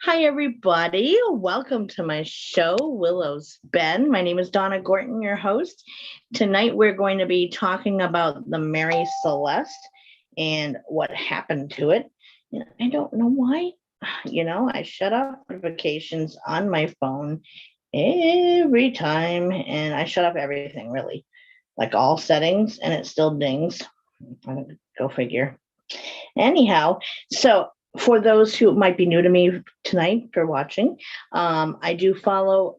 Hi, everybody. Welcome to my show, Willows Ben. My name is Donna Gorton, your host. Tonight, we're going to be talking about the Mary Celeste and what happened to it. I don't know why. I shut off notifications on my phone every time, and I shut off everything, really, like all settings, and it still dings. Go figure. Anyhow, so for those who might be new to me tonight for watching, I do follow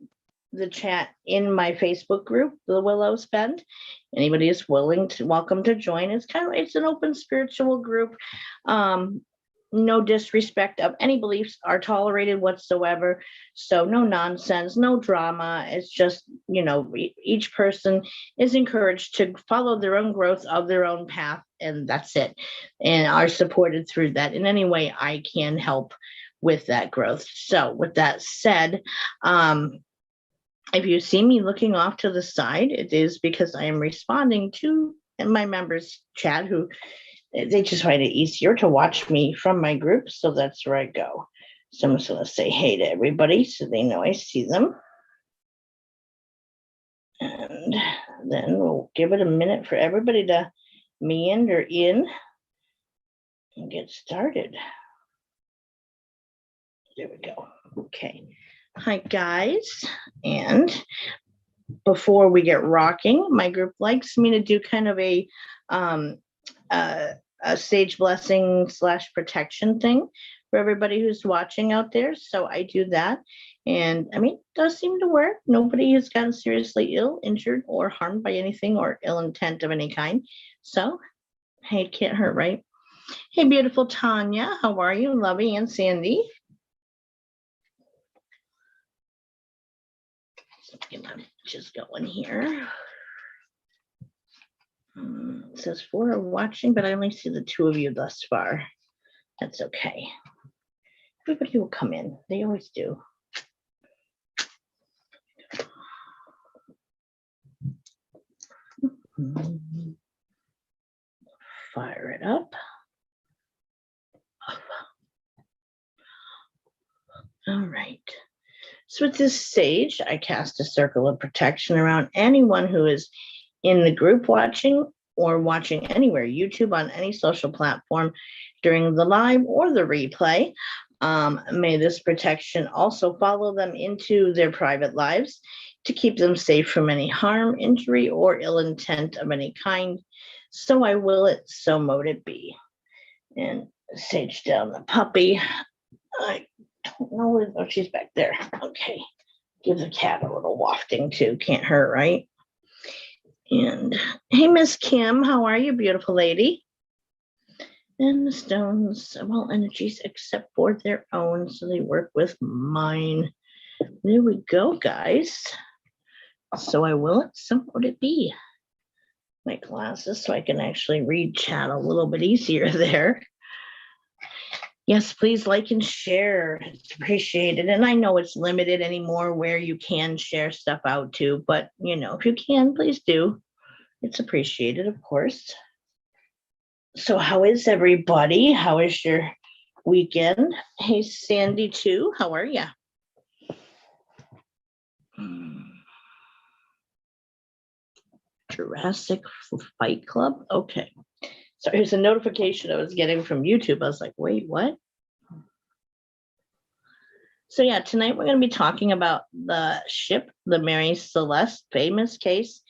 the chat in my Facebook group, the Willows Bend. Anybody is welcome to join. It's an open spiritual group. No disrespect of any beliefs are tolerated whatsoever. So no nonsense, no drama. It's just, each person is encouraged to follow their own growth of their own path, and that's it. And are supported through that in any way I can help with that growth. So with that said, if you see me looking off to the side, it is because I am responding to my members' chat who they just find it easier to watch me from my group. So that's where I go. So I'm just going to say hey to everybody so they know I see them. And then we'll give it a minute for everybody to meander in and get started. There we go. Okay. Hi, guys. And before we get rocking, my group likes me to do kind of a sage blessing / protection thing for everybody who's watching out there. So I do that. And it does seem to work. Nobody has gotten seriously ill, injured, or harmed by anything or ill intent of any kind. So, hey, it can't hurt, right? Hey, beautiful Tanya, how are you? Lovey and Sandy. Just going here. It says 4 are watching, but I only see the 2 of you thus far. That's okay. Everybody will come in. They always do. Fire it up. All right. So with this sage, I cast a circle of protection around anyone who is in the group watching or watching anywhere, YouTube, on any social platform during the live or the replay. May this protection also follow them into their private lives to keep them safe from any harm, injury, or ill intent of any kind. So I will it, so mote it be. And sage down the puppy. I don't know where, oh, she's back there. Okay. Give the cat a little wafting too. Can't hurt, right? And hey, Miss Kim, how are you, beautiful lady? And the stones, well, energies except for their own, so they work with mine. There we go, guys. So I will it, so would it be? My glasses so I can actually read chat a little bit easier there. Yes, please like and share. It's appreciated. And I know it's limited anymore where you can share stuff out to, but if you can, please do. It's appreciated, of course. So how is everybody? How is your weekend? Hey, Sandy too. How are you? Jurassic Fight Club. Okay. So here's a notification I was getting from YouTube. I was like, wait, what? So yeah, tonight we're going to be talking about the ship, the Mary Celeste, famous case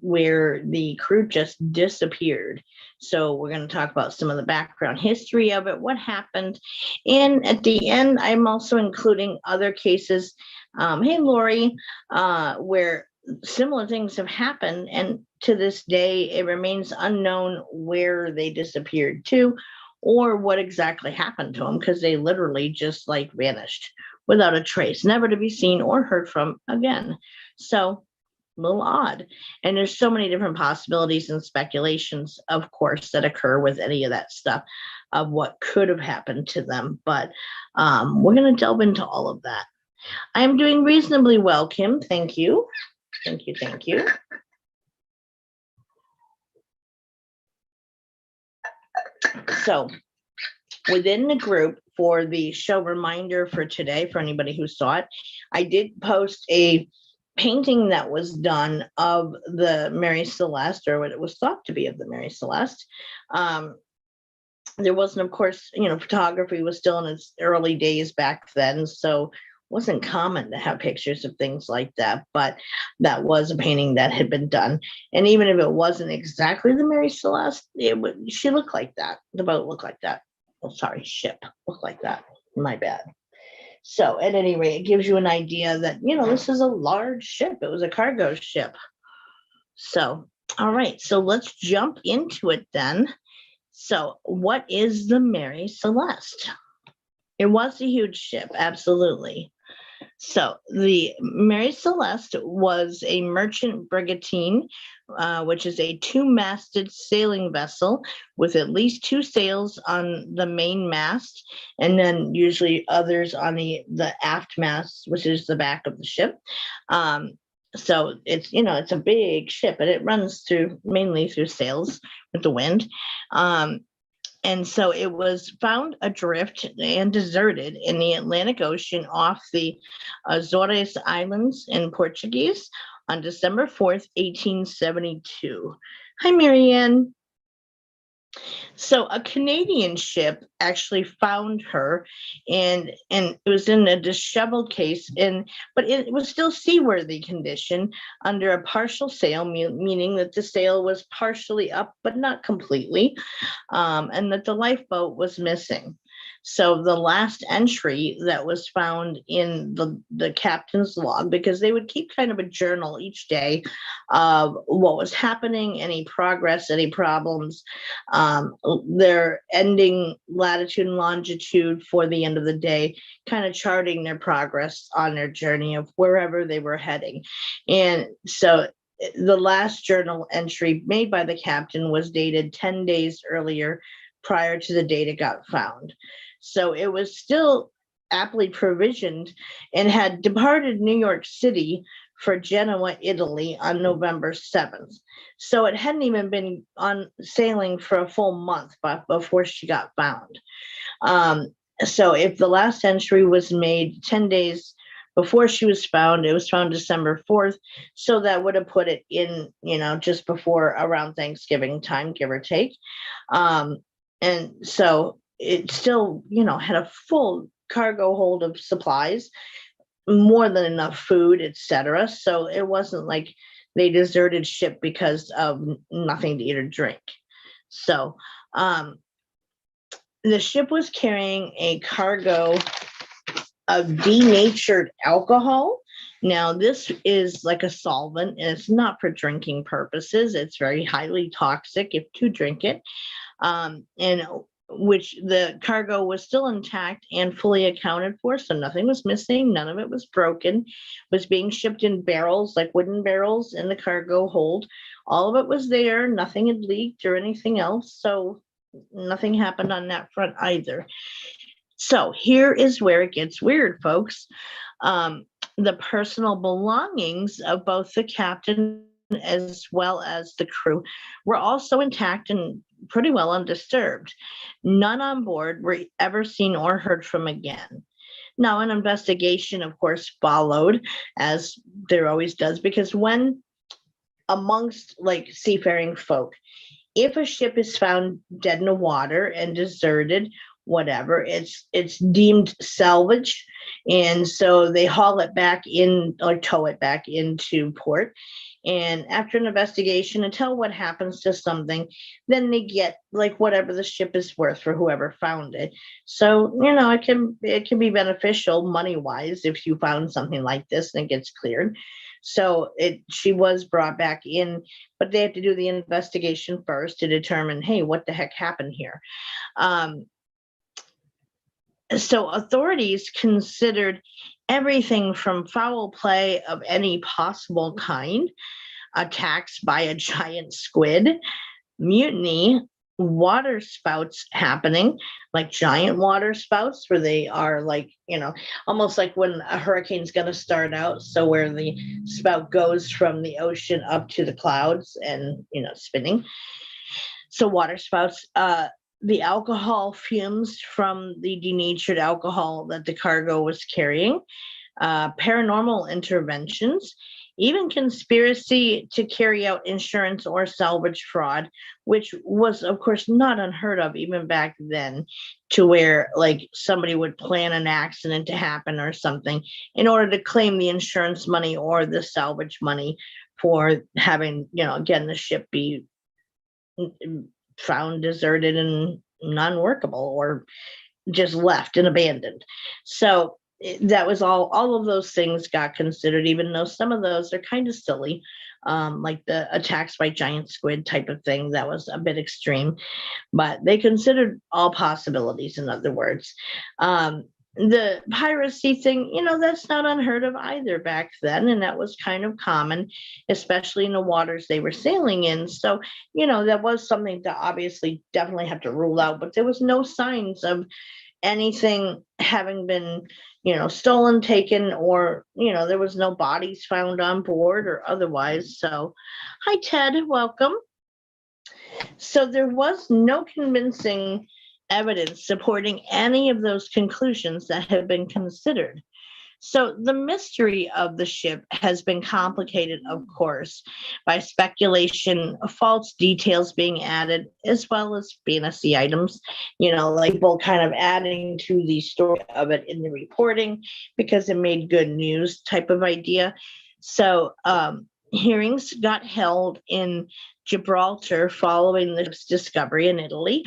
where the crew just disappeared. So we're going to talk about some of the background history of it, what happened. And at the end, I'm also including other cases. Hey, Lori, where similar things have happened. And to this day, it remains unknown where they disappeared to or what exactly happened to them, because they literally just vanished without a trace, never to be seen or heard from again. So a little odd. And there's so many different possibilities and speculations, of course, that occur with any of that stuff of what could have happened to them. But we're going to delve into all of that. I'm doing reasonably well, Kim. Thank you. Thank you. Thank you. So within the group for the show reminder for today, for anybody who saw it, I did post a painting that was done of the Mary Celeste, or what it was thought to be of the Mary Celeste. There wasn't, of course, photography was still in its early days back then, so it wasn't common to have pictures of things like that, but that was a painting that had been done. And even if it wasn't exactly the Mary Celeste, she looked like that. The boat looked like that. Oh, sorry, ship looked like that. My bad. So at any rate, it gives you an idea that, this is a large ship. It was a cargo ship. So, all right, so let's jump into it then. So what is the Mary Celeste? It was a huge ship, absolutely. So the Mary Celeste was a merchant brigantine, which is a two-masted sailing vessel with at least two sails on the main mast, and then usually others on the aft mast, which is the back of the ship. So it's, it's a big ship, and it runs mainly through sails with the wind. And so it was found adrift and deserted in the Atlantic Ocean off the Azores Islands in Portuguese on December 4th, 1872. Hi, Marianne. So a Canadian ship actually found her, and it was in a disheveled case, but it was still seaworthy condition under a partial sail, meaning that the sail was partially up but not completely, and that the lifeboat was missing. So the last entry that was found in the captain's log, because they would keep kind of a journal each day of what was happening, any progress, any problems, their ending latitude and longitude for the end of the day, kind of charting their progress on their journey of wherever they were heading. And so the last journal entry made by the captain was dated 10 days earlier, prior to the date it got found. So it was still aptly provisioned and had departed New York City for Genoa, Italy on November 7th. So it hadn't even been on sailing for a full month before she got found. So if the last entry was made 10 days before she was found, it was found December 4th. So that would have put it in, just before around Thanksgiving time, give or take. And so it still, had a full cargo hold of supplies, more than enough food, etc. So it wasn't like they deserted ship because of nothing to eat or drink. So the ship was carrying a cargo of denatured alcohol. Now, this is like a solvent, and it's not for drinking purposes. It's very highly toxic if you drink it. And which the cargo was still intact and fully accounted for. So nothing was missing. None of it was broken. It was being shipped in barrels, like wooden barrels in the cargo hold. All of it was there. Nothing had leaked or anything else. So nothing happened on that front either. So here is where it gets weird, folks. The personal belongings of both the captain as well as the crew were also intact and pretty well undisturbed. None on board were ever seen or heard from again. Now, an investigation, of course, followed, as there always does, because when amongst like seafaring folk, if a ship is found dead in the water and deserted, whatever, it's deemed salvage, and so they haul it back in or tow it back into port. And after an investigation, until what happens to something, then they get like whatever the ship is worth for whoever found it. So it can be beneficial money wise if you found something like this and it gets cleared. So she was brought back in, but they have to do the investigation first to determine, hey, what the heck happened here? So authorities considered everything from foul play of any possible kind, attacks by a giant squid, mutiny, water spouts happening, like giant water spouts where they are like, almost like when a hurricane's going to start out. So where the spout goes from the ocean up to the clouds and, spinning. So water spouts, the alcohol fumes from the denatured alcohol that the cargo was carrying, paranormal interventions, even conspiracy to carry out insurance or salvage fraud, which was, of course, not unheard of even back then, to where like somebody would plan an accident to happen or something in order to claim the insurance money or the salvage money for having, again, the ship be found deserted and non-workable or just left and abandoned. So that was all of those things got considered, even though some of those are kind of silly, like the attacks by giant squid type of thing. That was a bit extreme, but they considered all possibilities, in other words. The piracy thing, that's not unheard of either back then, and that was kind of common, especially in the waters they were sailing in. So, that was something to obviously definitely have to rule out, but there was no signs of anything having been, stolen, taken, or, there was no bodies found on board or otherwise. So, hi, Ted, welcome. So there was no convincing evidence supporting any of those conclusions that have been considered. So the mystery of the ship has been complicated, of course, by speculation, false details being added, as well as fantasy items, like people kind of adding to the story of it in the reporting because it made good news type of idea. So hearings got held in Gibraltar following the ship's discovery in Italy.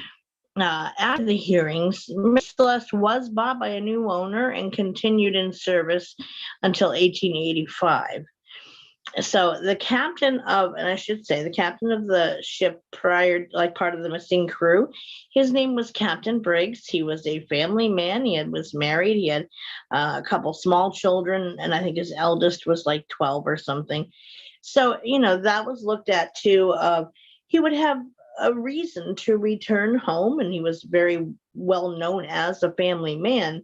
After the hearings, Miss Celeste was bought by a new owner and continued in service until 1885. So the captain of the ship prior, like part of the missing crew, his name was Captain Briggs. He was a family man. He was married. He had a couple small children, and I think his eldest was like 12 or something. So, that was looked at too. He would have a reason to return home, and he was very well known as a family man.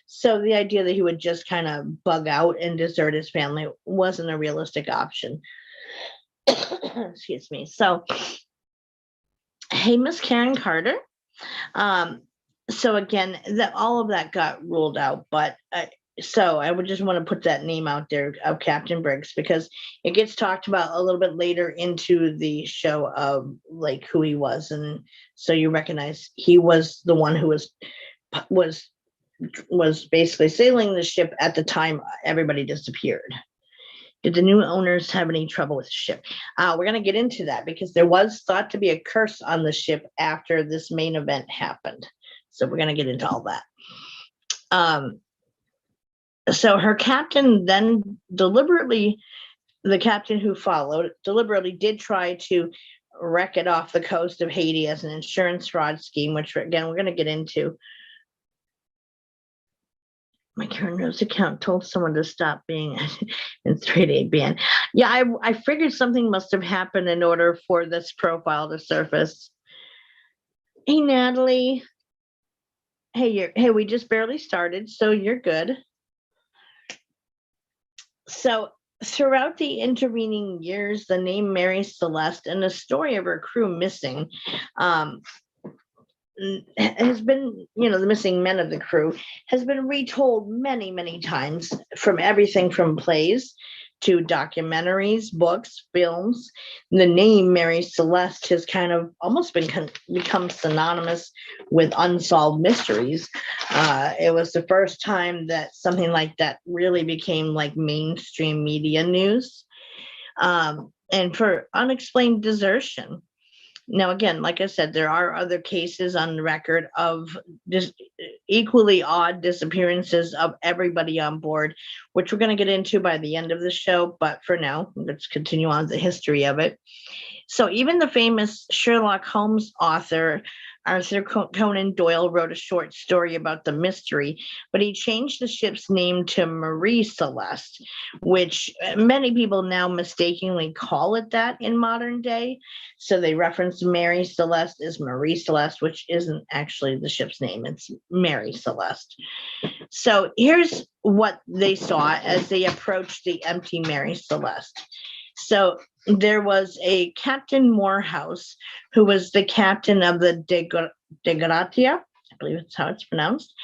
So the idea that he would just kind of bug out and desert his family wasn't a realistic option. Excuse me. So, hey, Miss Karen Carter. So again, all of that got ruled out, but so I would just want to put that name out there of Captain Briggs, because it gets talked about a little bit later into the show of like who he was. And so you recognize he was the one who was basically sailing the ship at the time everybody disappeared. Did the new owners have any trouble with the ship? We're going to get into that because there was thought to be a curse on the ship after this main event happened. So we're going to get into all that. So her captain then the captain who followed deliberately did try to wreck it off the coast of Haiti as an insurance fraud scheme, which again, we're going to get into. My current news account told someone to stop being in 3-day ban. Yeah, I figured something must have happened in order for this profile to surface. Hey, Natalie. Hey, we just barely started, so you're good. So throughout the intervening years, the name Mary Celeste and the story of her crew missing has been, the missing men of the crew has been retold many, many times, from everything from plays to documentaries, books, films. The name Mary Celeste has kind of almost become synonymous with unsolved mysteries. It was the first time that something like that really became like mainstream media news, and for unexplained desertion. Now, again, like I said, there are other cases on the record of just equally odd disappearances of everybody on board, which we're going to get into by the end of the show. But for now, let's continue on the history of it. So even the famous Sherlock Holmes author, Arthur Conan Doyle, wrote a short story about the mystery, but he changed the ship's name to Marie Celeste, which many people now mistakenly call it that in modern day. So they reference Mary Celeste as Marie Celeste, which isn't actually the ship's name. It's Mary Celeste. So here's what they saw as they approached the empty Mary Celeste. So there was a Captain Morehouse, who was the captain of the de Gratia, I believe it's how it's pronounced,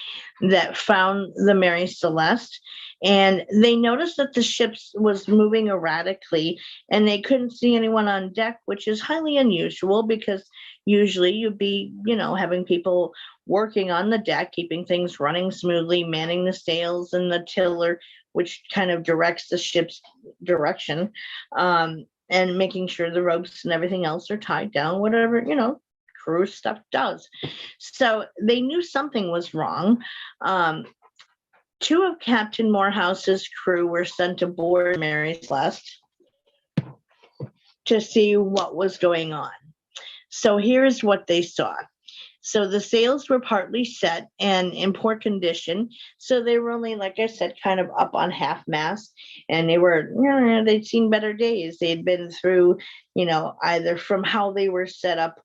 that found the Mary Celeste. And they noticed that the ship was moving erratically and they couldn't see anyone on deck, which is highly unusual because usually you'd be, having people working on the deck, keeping things running smoothly, manning the sails and the tiller, which kind of directs the ship's direction, and making sure the ropes and everything else are tied down, whatever, crew stuff does. So they knew something was wrong. Two of Captain Morehouse's crew were sent aboard Mary Celeste to see what was going on. So here's what they saw. So the sails were partly set and in poor condition. So they were only, like I said, kind of up on half mast, and they were, they'd seen better days. They had been through, either from how they were set up,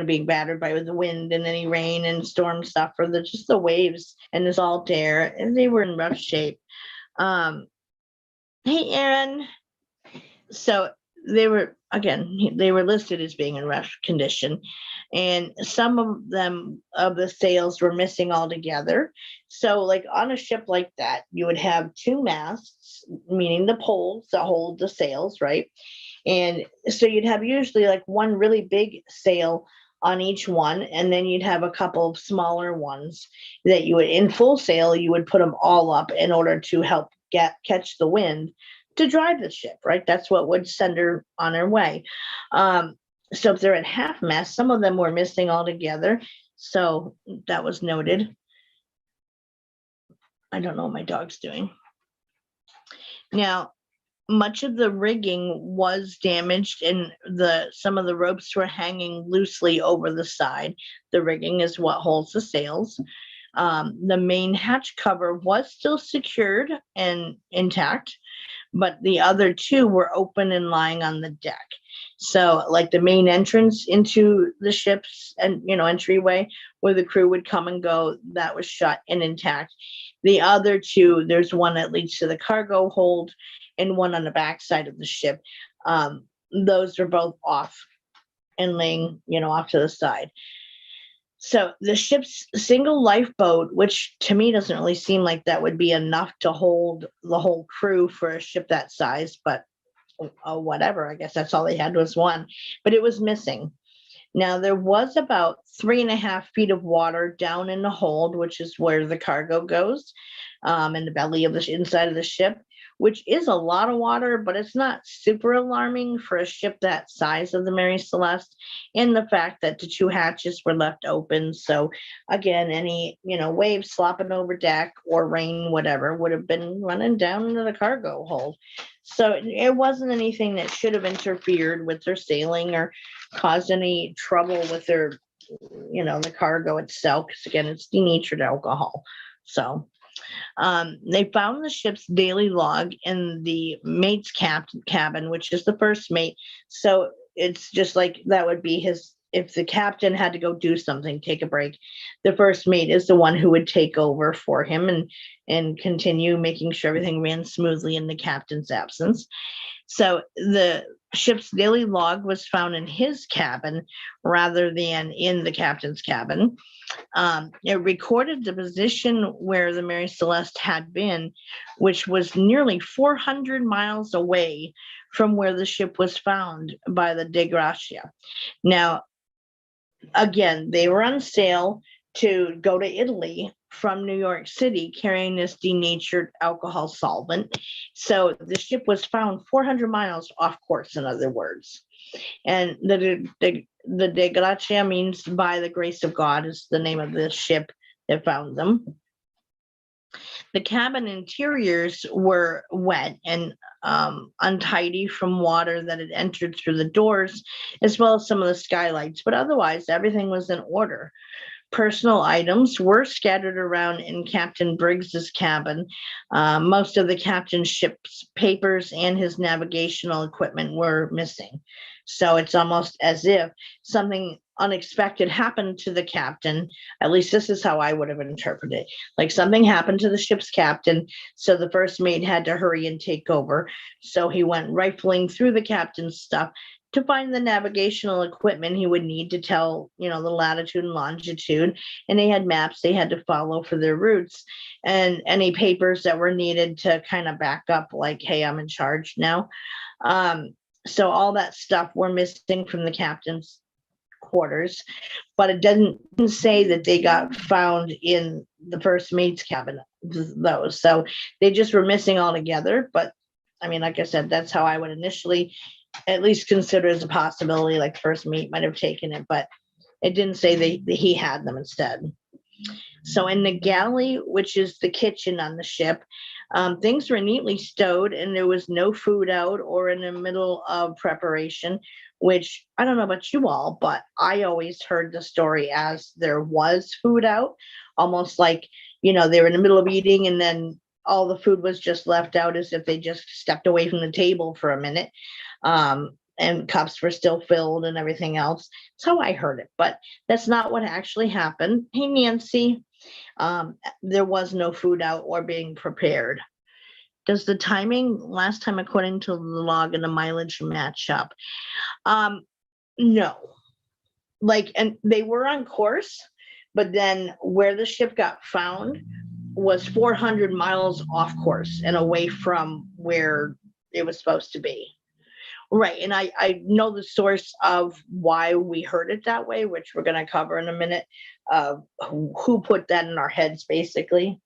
being battered by the wind and any rain and storm stuff, or just the waves and the salt air, and they were in rough shape. Hey, Aaron. So they were listed as being in rough condition, and some of the sails were missing altogether. So like on a ship like that, you would have two masts, meaning the poles that hold the sails, right? And so you'd have usually like one really big sail on each one, and then you'd have a couple of smaller ones that you would, in full sail, you would put them all up in order to help catch the wind to drive the ship, right? That's what would send her on her way. So if they're at half mast, some of them were missing altogether. So that was noted. I don't know what my dog's doing. Now, much of the rigging was damaged and some of the ropes were hanging loosely over the side. The rigging is what holds the sails. The main hatch cover was still secured and intact, but the other two were open and lying on the deck. So like the main entrance into the ship's entryway where the crew would come and go, that was shut and intact. The other two, there's one that leads to the cargo hold and one on the back side of the ship. Those are both off and laying, off to the side. So the ship's single lifeboat, which to me doesn't really seem like that would be enough to hold the whole crew for a ship that size, but whatever, I guess that's all they had was one, but it was missing. Now there was about 3.5 feet of water down in the hold, which is where the cargo goes, in the belly of the inside of the ship, which is a lot of water, but it's not super alarming for a ship that size of the Mary Celeste, and the fact that the two hatches were left open. So again, any, waves slopping over deck or rain, whatever, would have been running down into the cargo hold. So it wasn't anything that should have interfered with their sailing or caused any trouble with their, the cargo itself, because again, it's denatured alcohol. So they found the ship's daily log in the mate's cabin, which is the first mate. So it's just like that would be if the captain had to go do something, take a break, the first mate is the one who would take over for him and continue making sure everything ran smoothly in the captain's absence. So the ship's daily log was found in his cabin rather than in the captain's cabin. It recorded the position where the Mary Celeste had been, which was nearly 400 miles away from where the ship was found by the De Gratia. Now, again, they were on sail to go to Italy from New York City carrying this denatured alcohol solvent. So the ship was found 400 miles off course, in other words. And the De Gratia means by the grace of God is the name of the ship that found them. The cabin interiors were wet and untidy from water that had entered through the doors, as well as some of the skylights, but otherwise everything was in order. Personal items were scattered around in Captain Briggs's cabin. Most of the captain's ship's papers and his navigational equipment were missing. So it's almost as if something unexpected happened to the captain. At least this is how I would have interpreted it. Like something happened to the ship's captain, so the first mate had to hurry and take over. So he went rifling through the captain's stuff to find the navigational equipment he would need to tell, the latitude and longitude. And they had maps they had to follow for their routes, and any papers that were needed to kind of back up, like, hey, I'm in charge now. So all that stuff were missing from the captain's quarters, but it doesn't say that they got found in the first mate's cabin, those. So they just were missing altogether. But I mean, like I said, that's how I would initially at least consider as a possibility, like first mate might have taken it, but it didn't say that he had them instead. So in the galley, which is the kitchen on the ship, things were neatly stowed, and there was no food out or in the middle of preparation, which I don't know about you all, but I always heard the story as there was food out, almost like, they were in the middle of eating and then all the food was just left out, as if they just stepped away from the table for a minute. And cups were still filled and everything else. That's how I heard it, but that's not what actually happened. Hey, Nancy, there was no food out or being prepared. Does the timing last time, according to the log and the mileage, match up? No. And they were on course, but then where the ship got found was 400 miles off course and away from where it was supposed to be. Right. And I know the source of why we heard it that way, which we're going to cover in a minute, who put that in our heads, basically.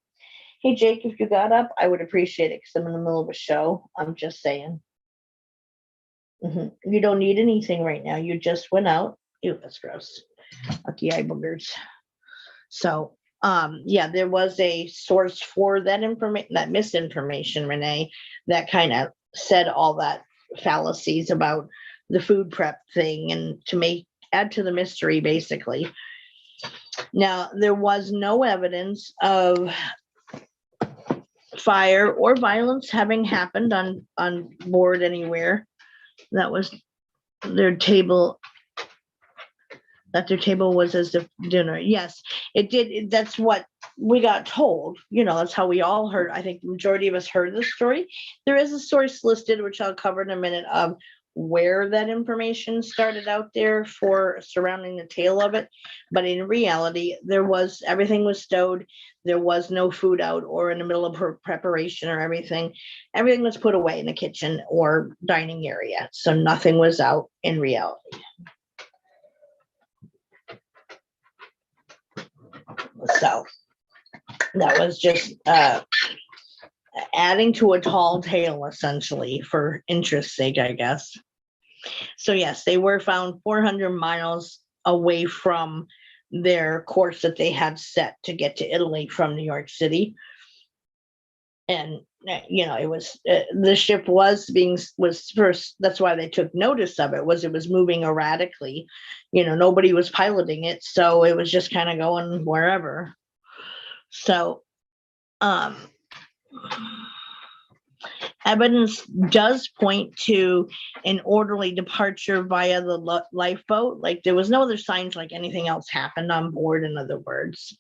Hey, Jake, if you got up, I would appreciate it, because I'm in the middle of a show. I'm just saying. You don't need anything right now. You just went out. Ew, that's gross. Lucky eye boogers. So, yeah, there was a source for that information, that misinformation, Renee, that kind of said all that fallacies about the food prep thing, and to add to the mystery, basically. Now, there was no evidence of fire or violence having happened on board anywhere. That was their table. That their table was as if dinner. Yes, it did. That's what we got told. That's how we all heard. I think the majority of us heard the story. There is a source listed, which I'll cover in a minute, of where that information started out there for surrounding the tale of it. But in reality, everything was stowed. There was no food out or in the middle of her preparation or everything. Everything was put away in the kitchen or dining area. So nothing was out in reality. So that was just adding to a tall tale, essentially, for interest's sake, I guess. So yes, they were found 400 miles away from their course that they had set to get to Italy from New York City. And it was the ship was first. That's why they took notice of it. It was moving erratically. Nobody was piloting it, so it was just kind of going wherever. So, evidence does point to an orderly departure via the lifeboat. Like, there was no other signs like anything else happened on board, in other words.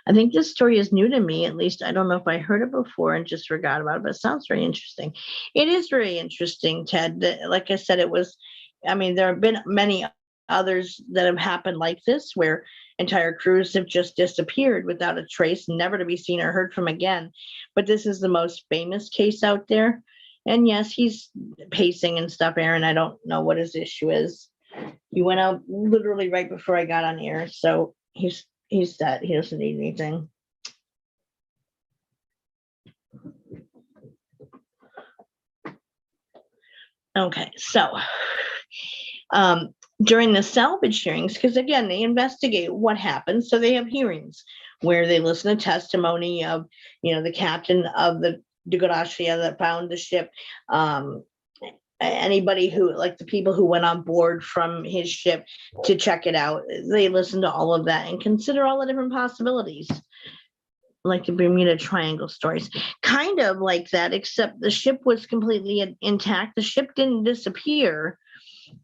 I think this story is new to me. At least I don't know if I heard it before and just forgot about it, but it sounds very interesting. It is very interesting, Ted. Like I said, there have been many others that have happened like this, where entire crews have just disappeared without a trace, never to be seen or heard from again. But this is the most famous case out there. And yes, he's pacing and stuff, Aaron. I don't know what his issue is. He went out literally right before I got on air. So he's set. He doesn't need anything. Okay, so during the salvage hearings, because again, they investigate what happened. So they have hearings where they listen to testimony of, the captain of the Dugaracia that found the ship, anybody who, like the people who went on board from his ship to check it out. They listen to all of that and consider all the different possibilities, like the Bermuda Triangle stories, kind of like that, except the ship was completely intact. The ship didn't disappear.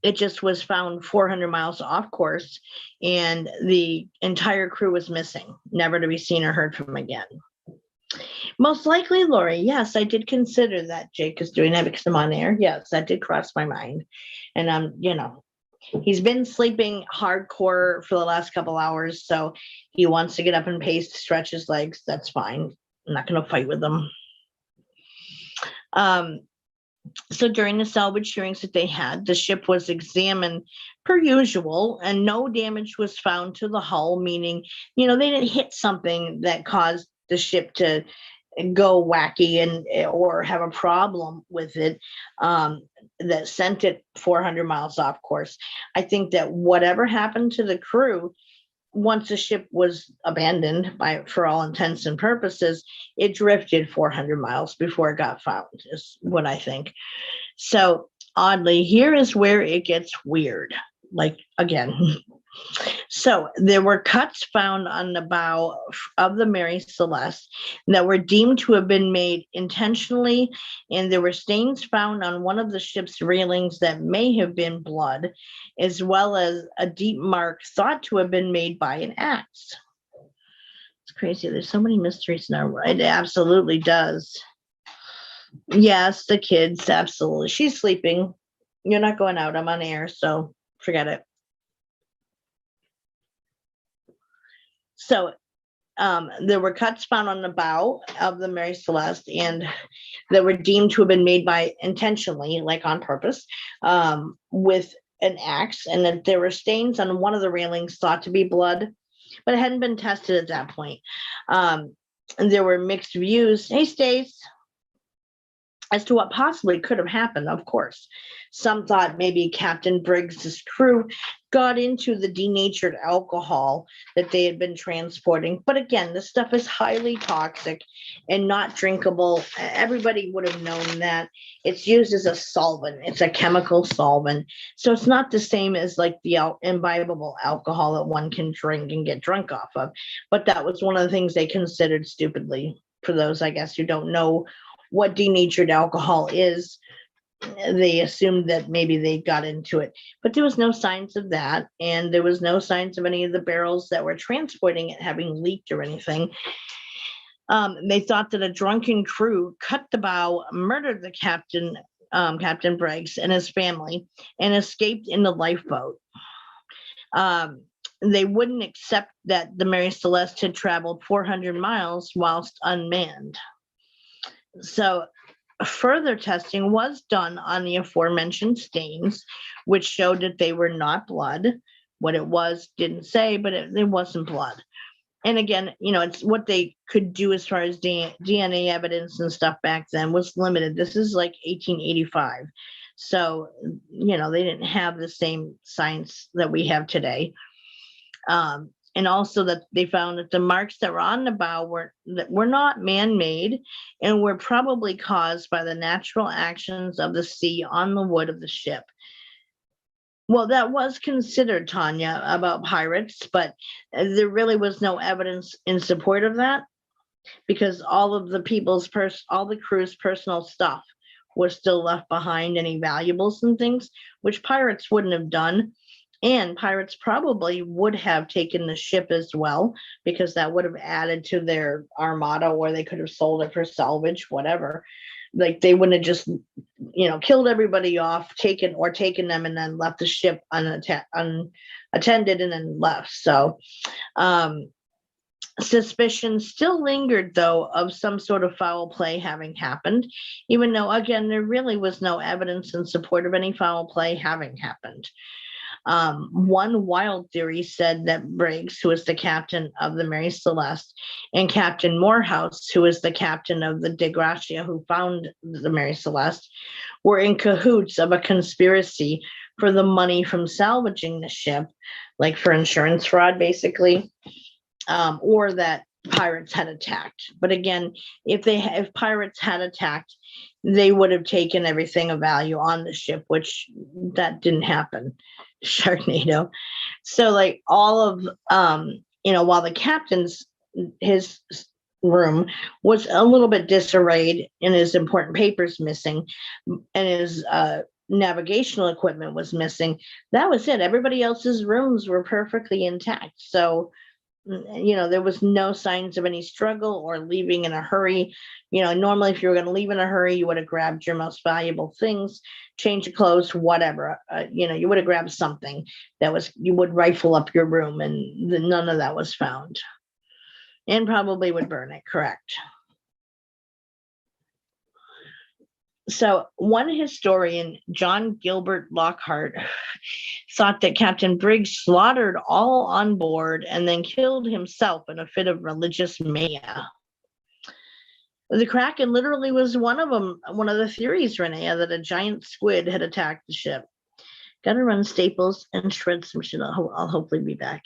It just was found 400 miles off course, and the entire crew was missing, never to be seen or heard from again. Most likely, Lori. Yes, I did consider that Jake is doing that because I'm on air. Yes, that did cross my mind. And he's been sleeping hardcore for the last couple hours, so he wants to get up and pace, stretch his legs. That's fine. I'm not going to fight with him. So during the salvage hearings that they had, the ship was examined per usual, and no damage was found to the hull, meaning, they didn't hit something that caused the ship to go wacky or have a problem with it that sent it 400 miles off course. I think that whatever happened to the crew, once the ship was abandoned for all intents and purposes, it drifted 400 miles before it got found, is what I think. So oddly, here is where it gets weird. Like, again. So there were cuts found on the bow of the Mary Celeste that were deemed to have been made intentionally, and there were stains found on one of the ship's railings that may have been blood, as well as a deep mark thought to have been made by an axe. It's crazy. There's so many mysteries now. It absolutely does. Yes, the kids, absolutely. She's sleeping. You're not going out. I'm on air, so forget it. So there were cuts found on the bow of the Mary Celeste, and that were deemed to have been made by intentionally, like on purpose, with an axe, and that there were stains on one of the railings thought to be blood, but it hadn't been tested at that point. And there were mixed views. Hey, Stace. As to what possibly could have happened, of course. Some thought maybe Captain Briggs's crew got into the denatured alcohol that they had been transporting. But again, this stuff is highly toxic and not drinkable. Everybody would have known that. It's used as a solvent. It's a chemical solvent. So it's not the same as like the imbibable alcohol that one can drink and get drunk off of. But that was one of the things they considered stupidly. For those, I guess, who don't know what denatured alcohol is, they assumed that maybe they got into it, but there was no signs of that, and there was no signs of any of the barrels that were transporting it having leaked or anything. They thought that a drunken crew cut the bow, murdered the captain, Captain Briggs, and his family, and escaped in the lifeboat. They wouldn't accept that the Mary Celeste had traveled 400 miles whilst unmanned. So further testing was done on the aforementioned stains, which showed that they were not blood. What it was didn't say, but it wasn't blood. And again, it's what they could do as far as DNA evidence and stuff back then was limited. This is like 1885. So, they didn't have the same science that we have today. And also that they found that the marks that were on the bow were not man-made and were probably caused by the natural actions of the sea on the wood of the ship. Well, that was considered, Tanya, about pirates, but there really was no evidence in support of that, because all of all the crew's personal stuff was still left behind, any valuables and things, which pirates wouldn't have done. And pirates probably would have taken the ship as well, because that would have added to their armada, or they could have sold it for salvage, whatever. Like, they wouldn't have just, killed everybody off, taken them, and then left the ship unattended and then left. So suspicion still lingered, though, of some sort of foul play having happened, even though, again, there really was no evidence in support of any foul play having happened. One wild theory said that Briggs, who was the captain of the Mary Celeste, and Captain Morehouse, who was the captain of the De Gracia, who found the Mary Celeste, were in cahoots of a conspiracy for the money from salvaging the ship, like for insurance fraud, basically, or that pirates had attacked. But again, if pirates had attacked, they would have taken everything of value on the ship, which that didn't happen. Sharknado. So like all of while the captain's his room was a little bit disarrayed and his important papers missing and his navigational equipment was missing, that was it. Everybody else's rooms were perfectly intact. So there was no signs of any struggle or leaving in a hurry. Normally if you were going to leave in a hurry, you would have grabbed your most valuable things, change your clothes, whatever. You would have grabbed something you would rifle up your room, and none of that was found. And probably would burn it, correct. So one historian, John Gilbert Lockhart, thought that Captain Briggs slaughtered all on board and then killed himself in a fit of religious mania. The Kraken literally was one of the theories, Renee, that a giant squid had attacked the ship. Gotta run Staples and shred some shit. I'll hopefully be back.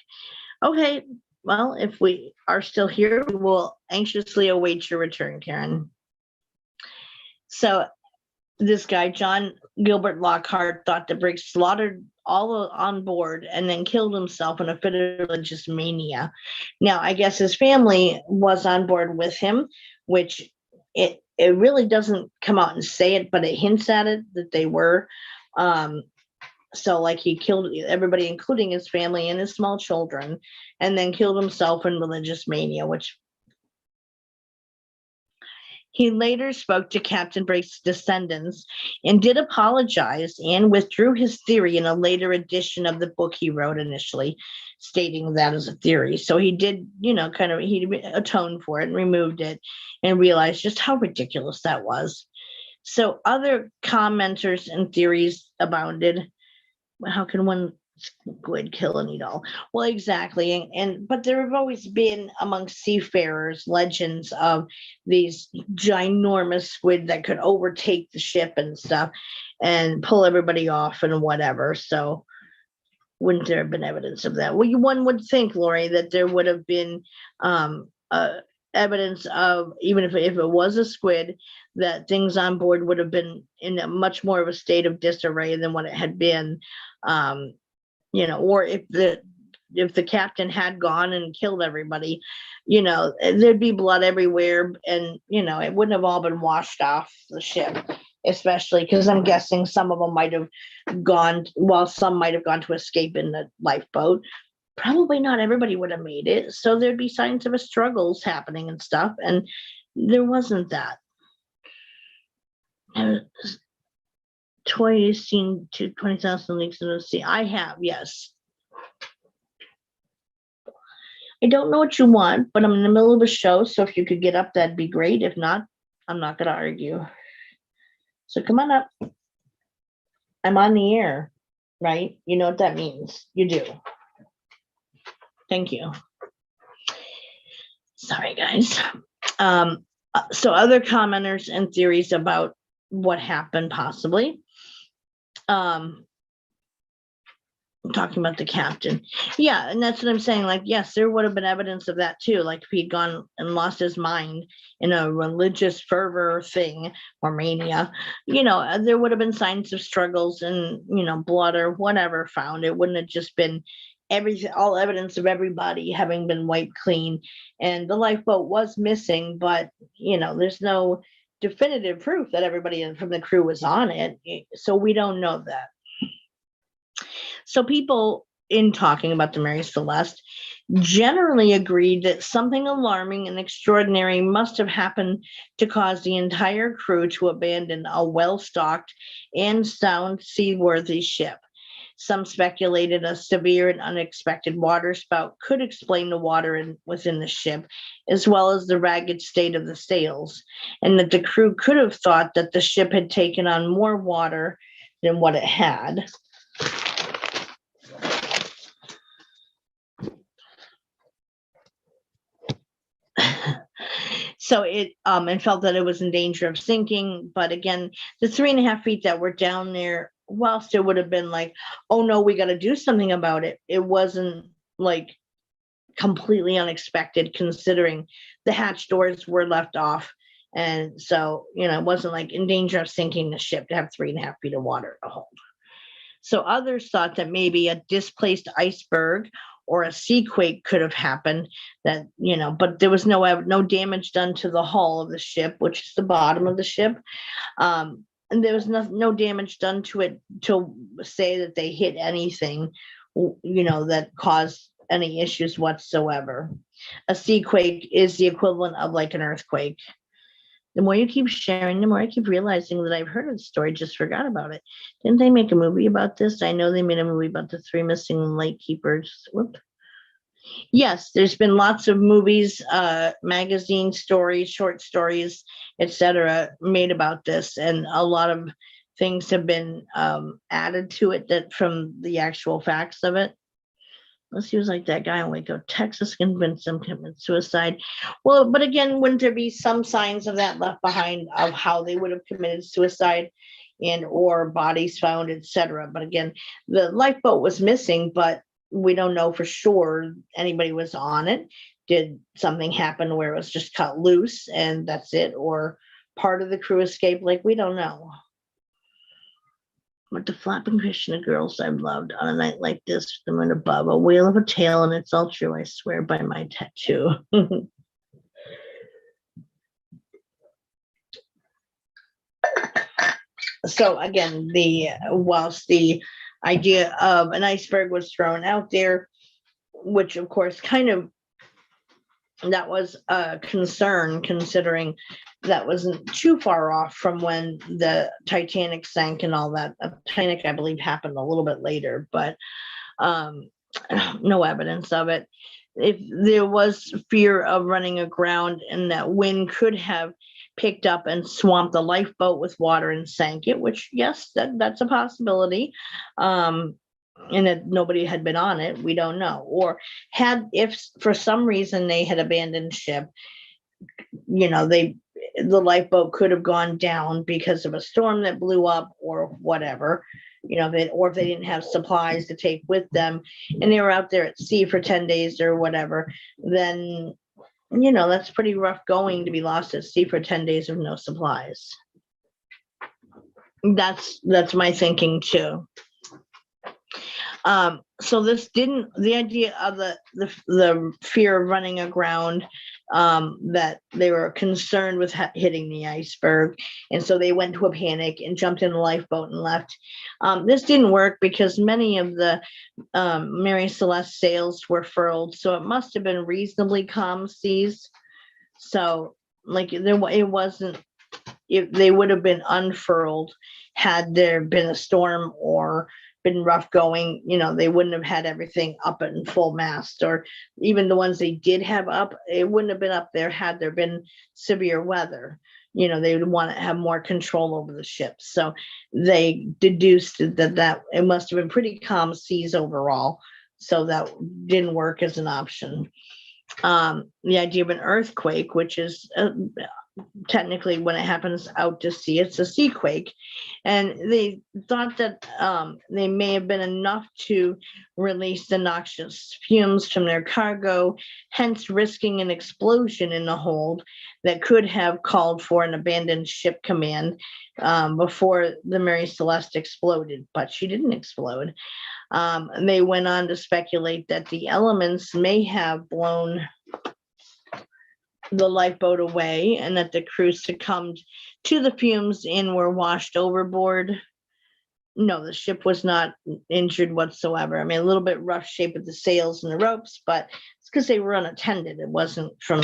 Okay, well, if we are still here, we will anxiously await your return, Karen. So this guy, John Gilbert Lockhart, thought that Briggs slaughtered all on board and then killed himself in a fit of religious mania. Now, I guess his family was on board with him, which it really doesn't come out and say it, but it hints at it that they were. So like he killed everybody, including his family and his small children, and then killed himself in religious mania, which he later spoke to Captain Briggs' descendants and did apologize and withdrew his theory in a later edition of the book he wrote initially, stating that as a theory. So he did, he atoned for it and removed it and realized just how ridiculous that was. So other commenters and theories abounded. How can one squid kill and eat all? Well, exactly. But there have always been among seafarers legends of these ginormous squid that could overtake the ship and stuff and pull everybody off and whatever. So wouldn't there have been evidence of that? Well, one would think, Lori, that there would have been evidence of, even if it was a squid, that things on board would have been in a much more of a state of disarray than what it had been. Or if the captain had gone and killed everybody, there'd be blood everywhere, and it wouldn't have all been washed off the ship, especially because I'm guessing some of them might have gone, some might have gone to escape in the lifeboat. Probably not everybody would have made it, so there'd be signs of a struggles happening and stuff, and there wasn't that. Toy has seen 20,000 leagues in the sea. I have, yes. I don't know what you want, but I'm in the middle of a show, so if you could get up, that'd be great. If not, I'm not going to argue. So come on up. I'm on the air, right? You know what that means. You do. Thank you. Sorry, guys. So other commenters and theories about what happened possibly. Talking about the captain. Yeah, and that's what I'm saying. Like, yes, there would have been evidence of that too. Like if he'd gone and lost his mind in a religious fervor thing or mania, there would have been signs of struggles and, blood or whatever found. It wouldn't have just been all evidence of everybody having been wiped clean. And the lifeboat was missing, but, there's no definitive proof that everybody from the crew was on it. So we don't know that. So people, in talking about the Mary Celeste, generally agreed that something alarming and extraordinary must have happened to cause the entire crew to abandon a well-stocked and sound seaworthy ship. Some speculated a severe and unexpected water spout could explain the water within the ship, as well as the ragged state of the sails, and that the crew could have thought that the ship had taken on more water than what it had. So it and felt that it was in danger of sinking. But again, the 3.5 feet that were down there, whilst it would have been like, oh no, we got to do something about it, it wasn't like completely unexpected, considering the hatch doors were left off. And so, it wasn't like in danger of sinking the ship to have 3.5 feet of water to hold. So others thought that maybe a displaced iceberg or a sea quake could have happened, that, but there was no damage done to the hull of the ship, which is the bottom of the ship. And there was no damage done to it to say that they hit anything, that caused any issues whatsoever. A sea quake is the equivalent of like an earthquake. The more you keep sharing, the more I keep realizing that I've heard of the story, just forgot about it. Didn't they make a movie about this? I know they made a movie about the 3 missing lightkeepers. Whoop. Yes, there's been lots of movies, magazine stories, short stories, etc., made about this, and a lot of things have been added to it that from the actual facts of it. Unless he was like that guy in Waco, Texas, convinced him to commit suicide. Well, but again, wouldn't there be some signs of that left behind of how they would have committed suicide and or bodies found, etc.? But again, the lifeboat was missing, but we don't know for sure anybody was on it. Did something happen where it was just cut loose and that's it? Or part of the crew escaped? Like, we don't know. But the flapping Krishna girls I've loved on a night like this, the moon above, a wheel of a tale, and it's all true, I swear by my tattoo. So again, whilst the idea of an iceberg was thrown out there, which of course that was a concern considering that wasn't too far off from when the Titanic sank and all that. Titanic, I believe, happened a little bit later, but no evidence of it. If there was fear of running aground and that wind could have picked up and swamped the lifeboat with water and sank it, which yes, that's a possibility. And that nobody had been on it, we don't know. Or if for some reason they had abandoned ship, the lifeboat could have gone down because of a storm that blew up or whatever, or if they didn't have supplies to take with them and they were out there at sea for 10 days or whatever, then, that's pretty rough going to be lost at sea for 10 days with no supplies. That's my thinking too. So the idea of the fear of running aground, that they were concerned with hitting the iceberg. And so they went to a panic and jumped in the lifeboat and left. This didn't work because many of the Mary Celeste sails were furled. So it must have been reasonably calm seas. So like they would have been unfurled had there been a storm or been rough going, they wouldn't have had everything up in full mast, or even the ones they did have up, it wouldn't have been up there had there been severe weather. They would want to have more control over the ship. So they deduced that it must have been pretty calm seas overall. So that didn't work as an option. The idea of an earthquake, which is technically when it happens out to sea, it's a sea quake, and they thought that they may have been enough to release the noxious fumes from their cargo, hence risking an explosion in the hold that could have called for an abandoned ship command before the Mary Celeste exploded, but she didn't explode. And they went on to speculate that the elements may have blown the lifeboat away and that the crew succumbed to the fumes and were washed overboard. No, the ship was not injured whatsoever. I mean, a little bit rough shape of the sails and the ropes, but it's because they were unattended. It wasn't from,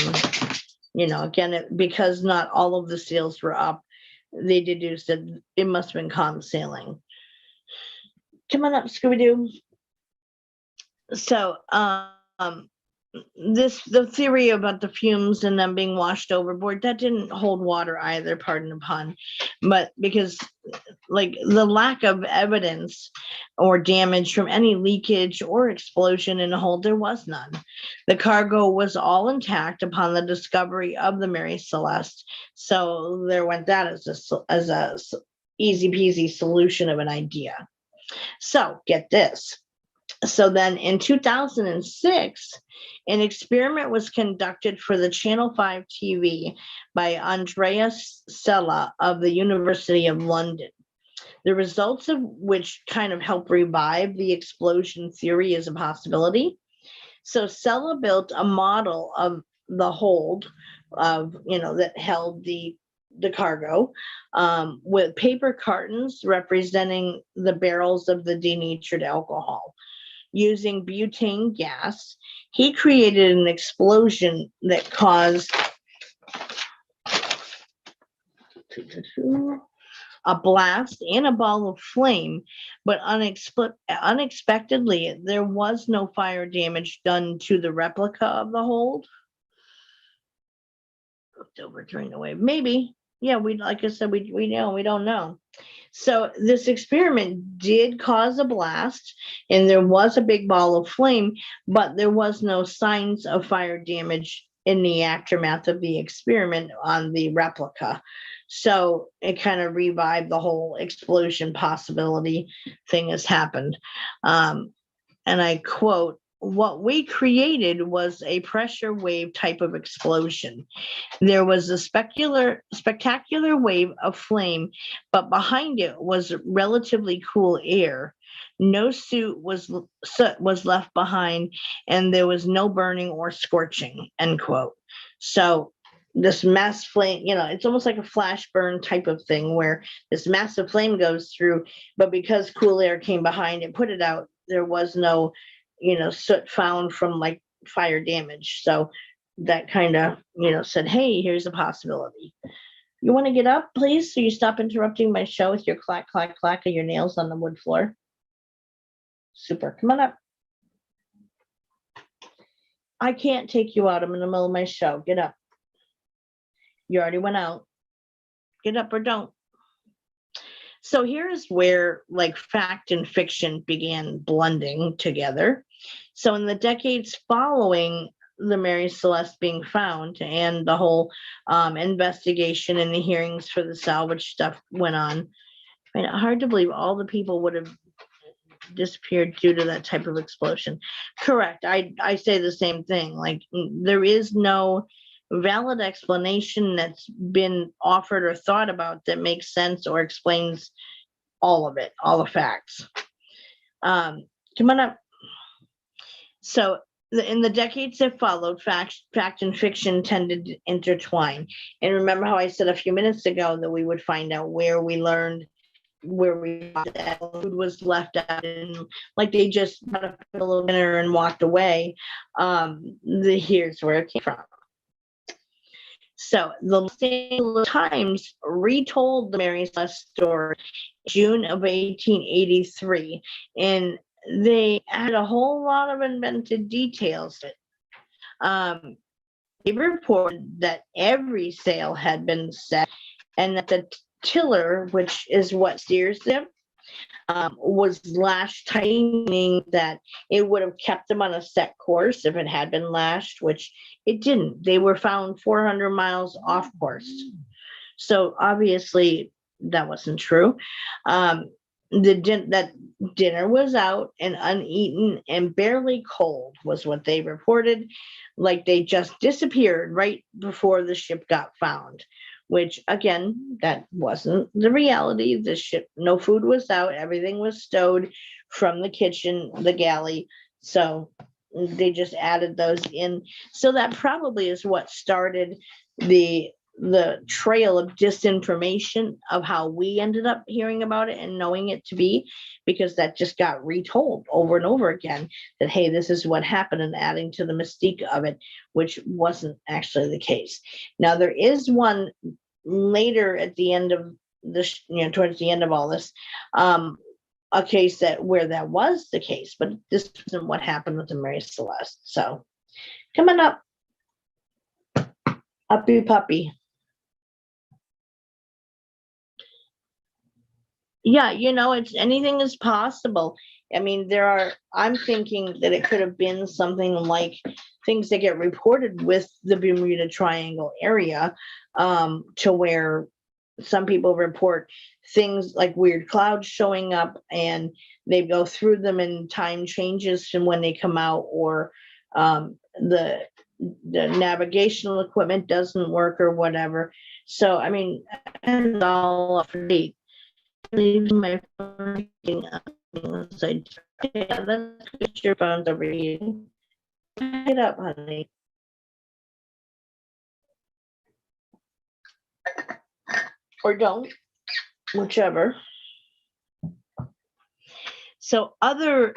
again, because not all of the sails were up, they deduced that it must have been calm sailing. Come on up, Scooby-Doo. So, the theory about the fumes and them being washed overboard, that didn't hold water either, pardon the pun, but because like the lack of evidence or damage from any leakage or explosion in the hold, there was none. The cargo was all intact upon the discovery of the Mary Celeste. So there went that as a easy peasy solution of an idea. So get this. So then in 2006, an experiment was conducted for the Channel 5 TV by Andreas Sella of the University of London. The results of which kind of help revive the explosion theory as a possibility. So Sella built a model of the hold of, that held the cargo with paper cartons representing the barrels of the denatured alcohol. using butane gas. He created an explosion that caused a blast and a ball of flame, but unexpectedly, there was no fire damage done to the replica of the hold. Over during the wave, maybe. Yeah, like I said, we don't know. So this experiment did cause a blast, and there was a big ball of flame, but there was no signs of fire damage in the aftermath of the experiment on the replica. So it kind of revived the whole explosion possibility thing has happened. And I quote, "What we created was a pressure wave type of explosion. There was a spectacular wave of flame, but behind it was relatively cool air. No soot was left behind, and there was no burning or scorching," end quote. So this mass flame, it's almost like a flash burn type of thing where this massive flame goes through, but because cool air came behind and put it out, there was no, soot found from like fire damage. So that kind of, said, hey, here's a possibility. You want to get up, please, so you stop interrupting my show with your clack, clack, clack of your nails on the wood floor? Super. Come on up. I can't take you out. I'm in the middle of my show. Get up. You already went out. Get up or don't. So here's where like fact and fiction began blending together. So in the decades following the Mary Celeste being found and the whole investigation and the hearings for the salvage stuff went on, I mean, hard to believe all the people would have disappeared due to that type of explosion. Correct. I say the same thing. Like there is no valid explanation that's been offered or thought about that makes sense or explains all of it, all the facts. Come on up. So in the decades that followed, fact and fiction tended to intertwine. And remember how I said a few minutes ago that we would find out where we learned where that food was left out, and like they just got a little dinner and walked away. Here's where it came from. So the Los Angeles Times retold the Mary Celeste story in June of 1883, and they had a whole lot of invented details. They reported that every sail had been set, and that the tiller, which is what steers them, was lashed tight, meaning that it would have kept them on a set course if it had been lashed, which it didn't. They were found 400 miles off course. So obviously that wasn't true. That dinner was out and uneaten and barely cold was what they reported, like they just disappeared right before the ship got found, which again, that wasn't the reality. The ship, no food was out, everything was stowed from the kitchen, the galley. So they just added those in. So that probably is what started the trail of disinformation of how we ended up hearing about it and knowing it to be, because that just got retold over and over again that, hey, this is what happened, and adding to the mystique of it, which wasn't actually the case. Now, there is one later at the end of this, towards the end of all this, a case where that was the case, but this isn't what happened with the Mary Celeste. So coming up, uppy puppy. Yeah, it's anything is possible. I mean, I'm thinking that it could have been something like things that get reported with the Bermuda Triangle area, to where some people report things like weird clouds showing up and they go through them and time changes from when they come out, or the navigational equipment doesn't work or whatever. So, I mean, it's all up to date. Leaving my phone. Yeah, let's get your phones overheating. Get up, honey. Or don't, whichever. So other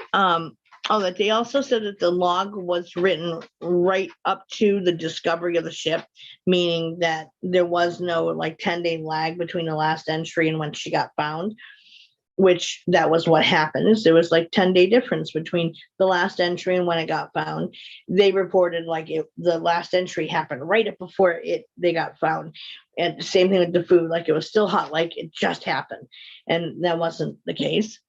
Oh, that they also said that the log was written right up to the discovery of the ship, meaning that there was no like 10-day lag between the last entry and when she got found, which that was what happened. Is there was like 10-day difference between the last entry and when it got found. They reported like the last entry happened right up before they got found. And same thing with the food, like it was still hot, like it just happened. And that wasn't the case.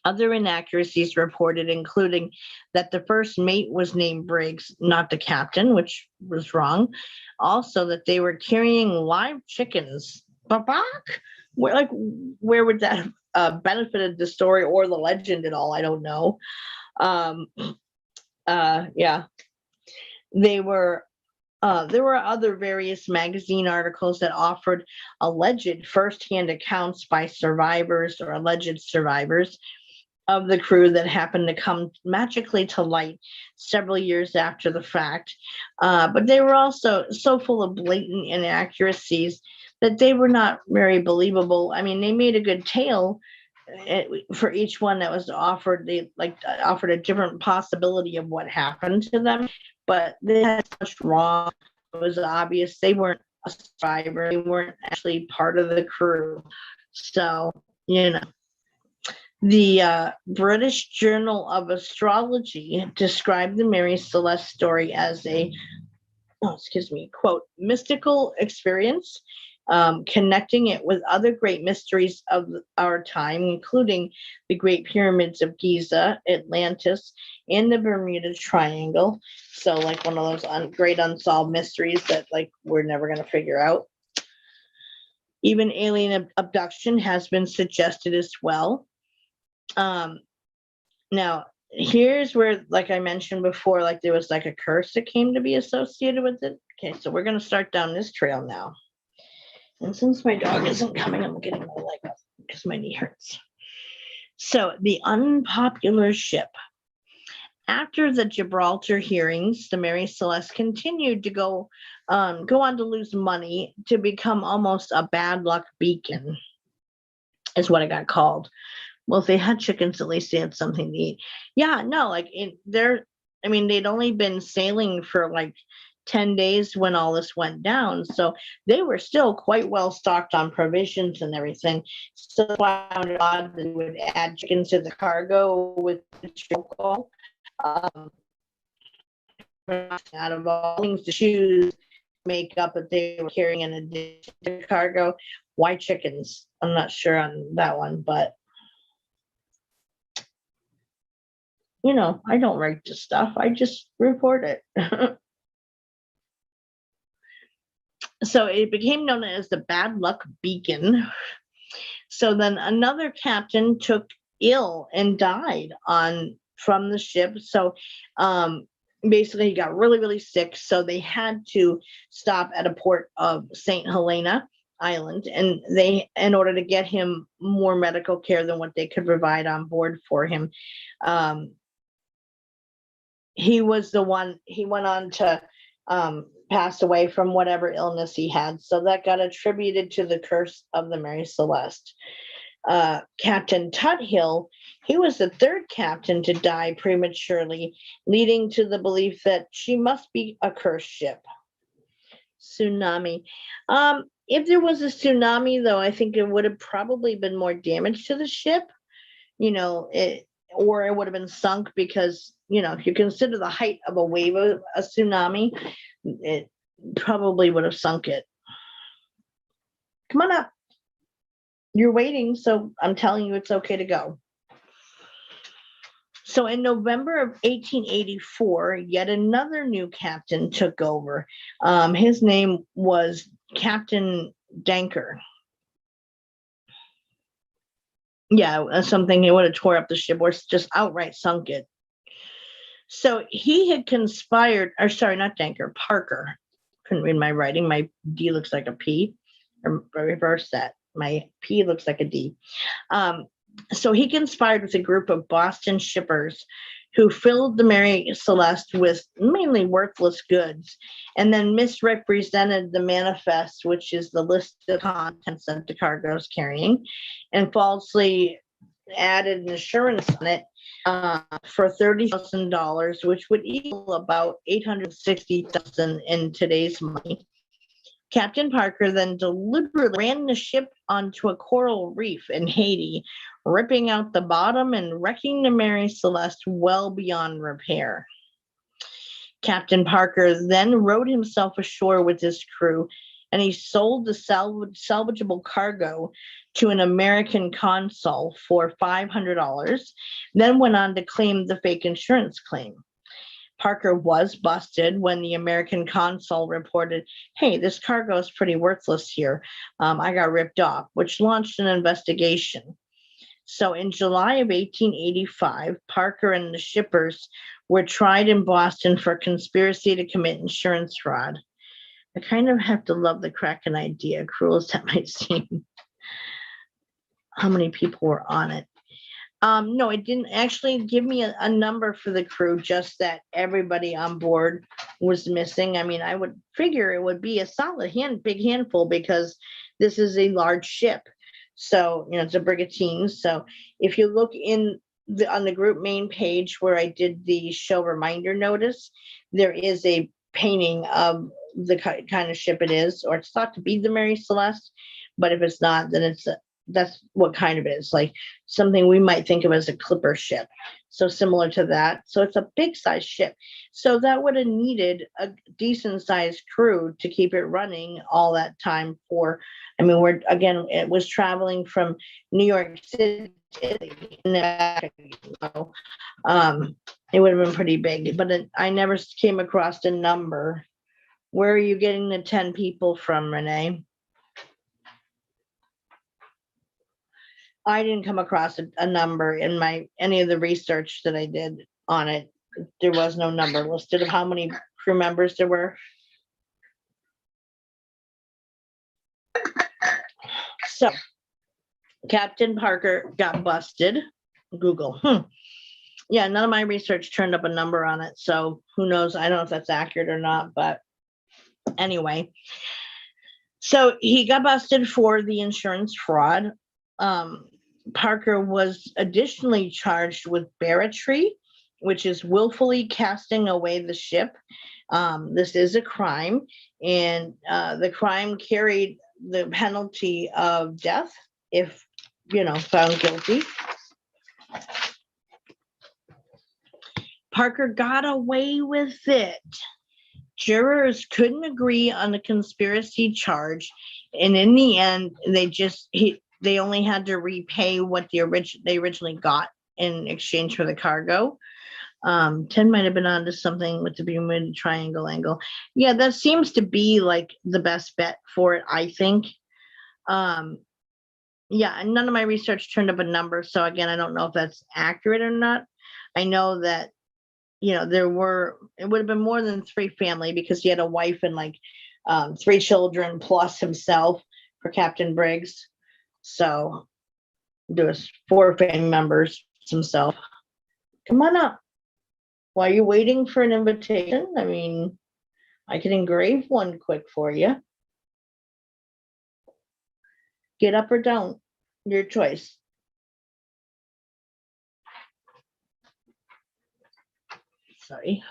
Other inaccuracies reported, including that the first mate was named Briggs, not the captain, which was wrong. Also, that they were carrying live chickens. Babak? Where would that have benefited the story or the legend at all? I don't know. Yeah, they were. There were other various magazine articles that offered alleged firsthand accounts by survivors or alleged survivors of the crew that happened to come magically to light several years after the fact. But they were also so full of blatant inaccuracies that they were not very believable. I mean, they made a good tale for each one that was offered. They offered a different possibility of what happened to them, but they had such wrong. It was obvious they weren't a survivor. They weren't actually part of the crew. So, you know. The British Journal of Astrology described the Mary Celeste story as a, quote, mystical experience, connecting it with other great mysteries of our time, including the Great Pyramids of Giza, Atlantis, and the Bermuda Triangle. So like one of those great unsolved mysteries that like we're never going to figure out. Even alien abduction has been suggested as well. Now here's where, like I mentioned before, like there was like a curse that came to be associated with it. Okay, so we're going to start down this trail now. And since my dog isn't coming, I'm getting my leg up because my knee hurts. So the unpopular ship. After the Gibraltar hearings, the Mary Celeste continued to go on to lose money to become almost a bad luck beacon, is what it got called. Well, if they had chickens, at least they had something to eat. Yeah, no, like they'd only been sailing for like 10 days when all this went down. So they were still quite well stocked on provisions and everything. So I found it odd that they would add chickens to the cargo with the chokehold. Out of all things to choose, makeup that they were carrying in addition to cargo, why chickens? I'm not sure on that one, but I don't write the stuff. I just report it. So it became known as the Bad Luck Beacon. So then another captain took ill and died from the ship. So basically he got really, really sick. So they had to stop at a port of St. Helena Island, and in order to get him more medical care than what they could provide on board for him. He went on to pass away from whatever illness he had. So that got attributed to the curse of the Mary Celeste. Captain Tuthill, he was the third captain to die prematurely, leading to the belief that she must be a cursed ship. Tsunami. If there was a tsunami, though, I think it would have probably been more damage to the ship. Or it would have been sunk because, if you consider the height of a wave of a tsunami, it probably would have sunk it. Come on up. You're waiting, so I'm telling you it's okay to go. So in November of 1884, yet another new captain took over. His name was Captain Danker. Yeah, something he would have tore up the ship or just outright sunk it. So he had conspired, or sorry, not Danker, Parker. Couldn't read my writing. My D looks like a P. Or reverse that. My P looks like a D. So he conspired with a group of Boston shippers who filled the Mary Celeste with mainly worthless goods and then misrepresented the manifest, which is the list of contents that the cargo is carrying, and falsely added an insurance on it for $30,000, which would equal about $860,000 in today's money. Captain Parker then deliberately ran the ship onto a coral reef in Haiti, ripping out the bottom and wrecking the Mary Celeste well beyond repair. Captain Parker then rowed himself ashore with his crew, and he sold the salvageable cargo to an American consul for $500, then went on to claim the fake insurance claim. Parker was busted when the American consul reported, hey, this cargo is pretty worthless here. I got ripped off, which launched an investigation. So in July of 1885, Parker and the shippers were tried in Boston for conspiracy to commit insurance fraud. I kind of have to love the Kraken idea, cruel as that might seem. How many people were on it? No, it didn't actually give me a number for the crew, just that everybody on board was missing. I mean, I would figure it would be a solid big handful, because this is a large ship. So, it's a brigantine. So if you look on the group main page where I did the show reminder notice, there is a painting of the kind of ship it is, or it's thought to be the Mary Celeste. But if it's not, then that's what kind of it is, like something we might think of as a clipper ship. So similar to that. So it's a big size ship. So that would have needed a decent sized crew to keep it running all that time for, it was traveling from New York City to Italy. So, it would have been pretty big, but I never came across a number. Where are you getting the 10 people from, Renee? I didn't come across a number in any of the research that I did on it. There was no number listed of how many crew members there were. So Captain Parker got busted. Google. Yeah, none of my research turned up a number on it. So who knows? I don't know if that's accurate or not, but anyway. So he got busted for the insurance fraud. Parker was additionally charged with barratry, which is willfully casting away the ship. This is a crime, and the crime carried the penalty of death if, found guilty. Parker got away with it. Jurors couldn't agree on the conspiracy charge, and in the end, they only had to repay what they originally got in exchange for the cargo. 10 might have been onto something with the Bermuda Triangle angle. Yeah, that seems to be like the best bet for it, I think. Yeah, and none of my research turned up a number. So again, I don't know if that's accurate or not. I know that, it would have been more than 3 family, because he had a wife and 3 children plus himself for Captain Briggs. So there was 4 family members himself. Come on up. While you're waiting for an invitation, I can engrave one quick for you. Get up or down, your choice. Sorry.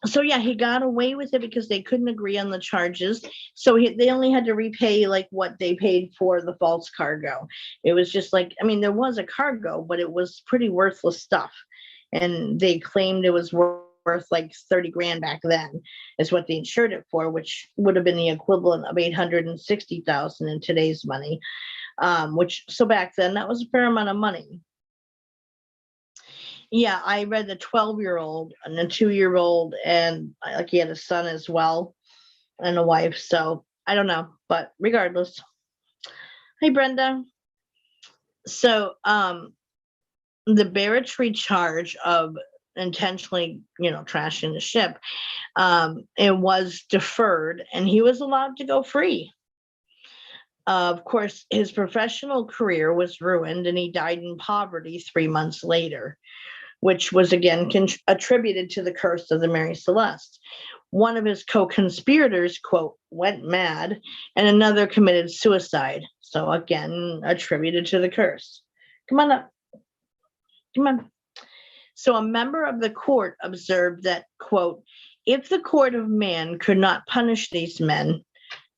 So yeah, he got away with it because they couldn't agree on the charges. So they only had to repay what they paid for the false cargo. It was just there was a cargo, but it was pretty worthless stuff. And they claimed it was worth $30,000 back then, is what they insured it for, which would have been the equivalent of $860,000 in today's money. So back then that was a fair amount of money. Yeah, I read the 12-year-old and a 2-year-old, and he had a son as well and a wife. So I don't know, but regardless. Hey, Brenda. So the barratry charge of intentionally, trashing the ship, it was deferred, and he was allowed to go free. Of course, his professional career was ruined, and he died in poverty 3 months later, which was again attributed to the curse of the Mary Celeste. One of his co-conspirators, quote, went mad, and another committed suicide. So again, attributed to the curse. Come on up. Come on. So a member of the court observed that, quote, if the court of man could not punish these men, ...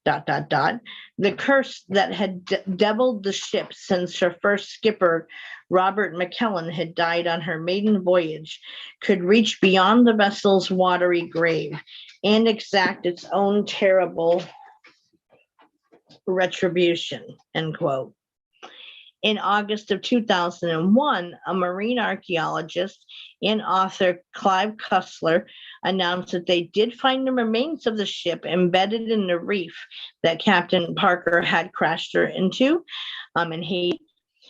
the curse that had deviled the ship since her first skipper, Robert McKellen, had died on her maiden voyage, could reach beyond the vessel's watery grave and exact its own terrible retribution, end quote. In August of 2001, a marine archaeologist and author, Clive Cussler, announced that they did find the remains of the ship embedded in the reef that Captain Parker had crashed her into in Haiti.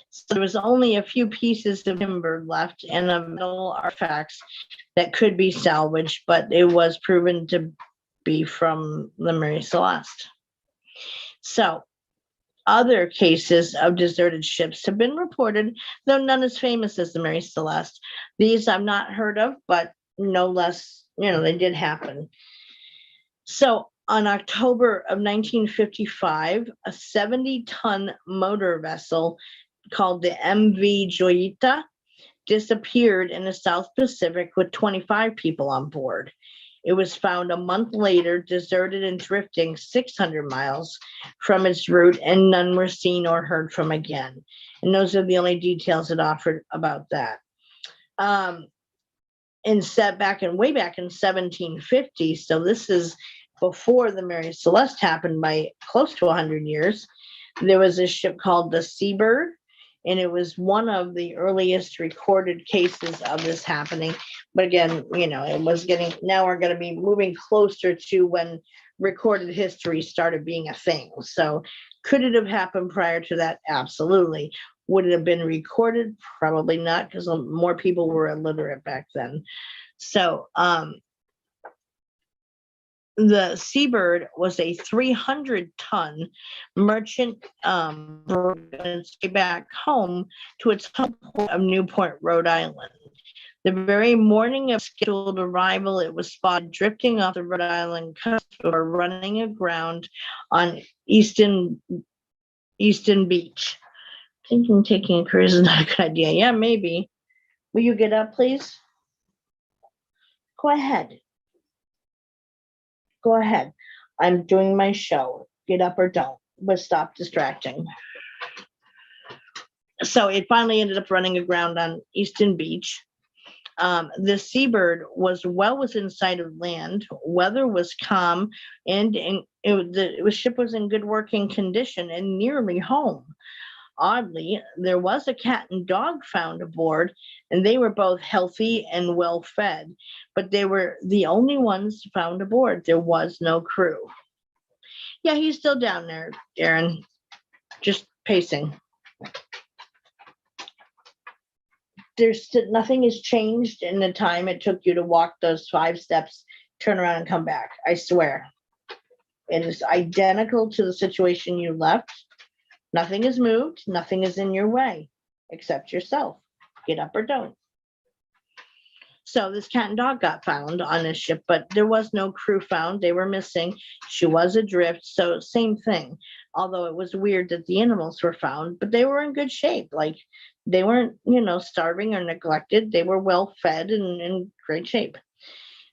So there was only a few pieces of timber left and of metal artifacts that could be salvaged, but it was proven to be from the Mary Celeste. So other cases of deserted ships have been reported, though none as famous as the Mary Celeste. These I've not heard of, but no less, they did happen. So on October of 1955, a 70-ton motor vessel called the MV Joyita disappeared in the South Pacific with 25 people on board. It was found a month later, deserted and drifting 600 miles from its route, and none were seen or heard from again. And those are the only details it offered about that. Way back in 1750, so this is before the Mary Celeste happened by close to 100 years, there was a ship called the Seabird, and it was one of the earliest recorded cases of this happening. But again, it was now we're going to be moving closer to when recorded history started being a thing. So could it have happened prior to that? Absolutely. Would it have been recorded? Probably not, because more people were illiterate back then. So the Seabird was a 300-ton merchant back home to its home port of Newport, Rhode Island. The very morning of scheduled arrival, it was spotted drifting off the Rhode Island coast before running aground on Easton Beach. Thinking taking a cruise is not a good idea. Yeah, maybe. Will you get up, please? Go ahead. Go ahead. I'm doing my show. Get up or don't, but stop distracting. So it finally ended up running aground on Easton Beach. The Seabird was well within sight of land. Weather was calm, and the ship was in good working condition and nearly home. Oddly, there was a cat and dog found aboard, and they were both healthy and well fed, but they were the only ones found aboard. There was no crew. Yeah, he's still down there, Darren, just pacing. Nothing has changed in the time it took you to walk those 5 steps, turn around and come back. I swear. It is identical to the situation you left. Nothing has moved. Nothing is in your way except yourself. Get up or don't. So this cat and dog got found on this ship, but there was no crew found. They were missing. She was adrift. So same thing. Although it was weird that the animals were found, but they were in good shape. Like they weren't, starving or neglected. They were well fed and in great shape.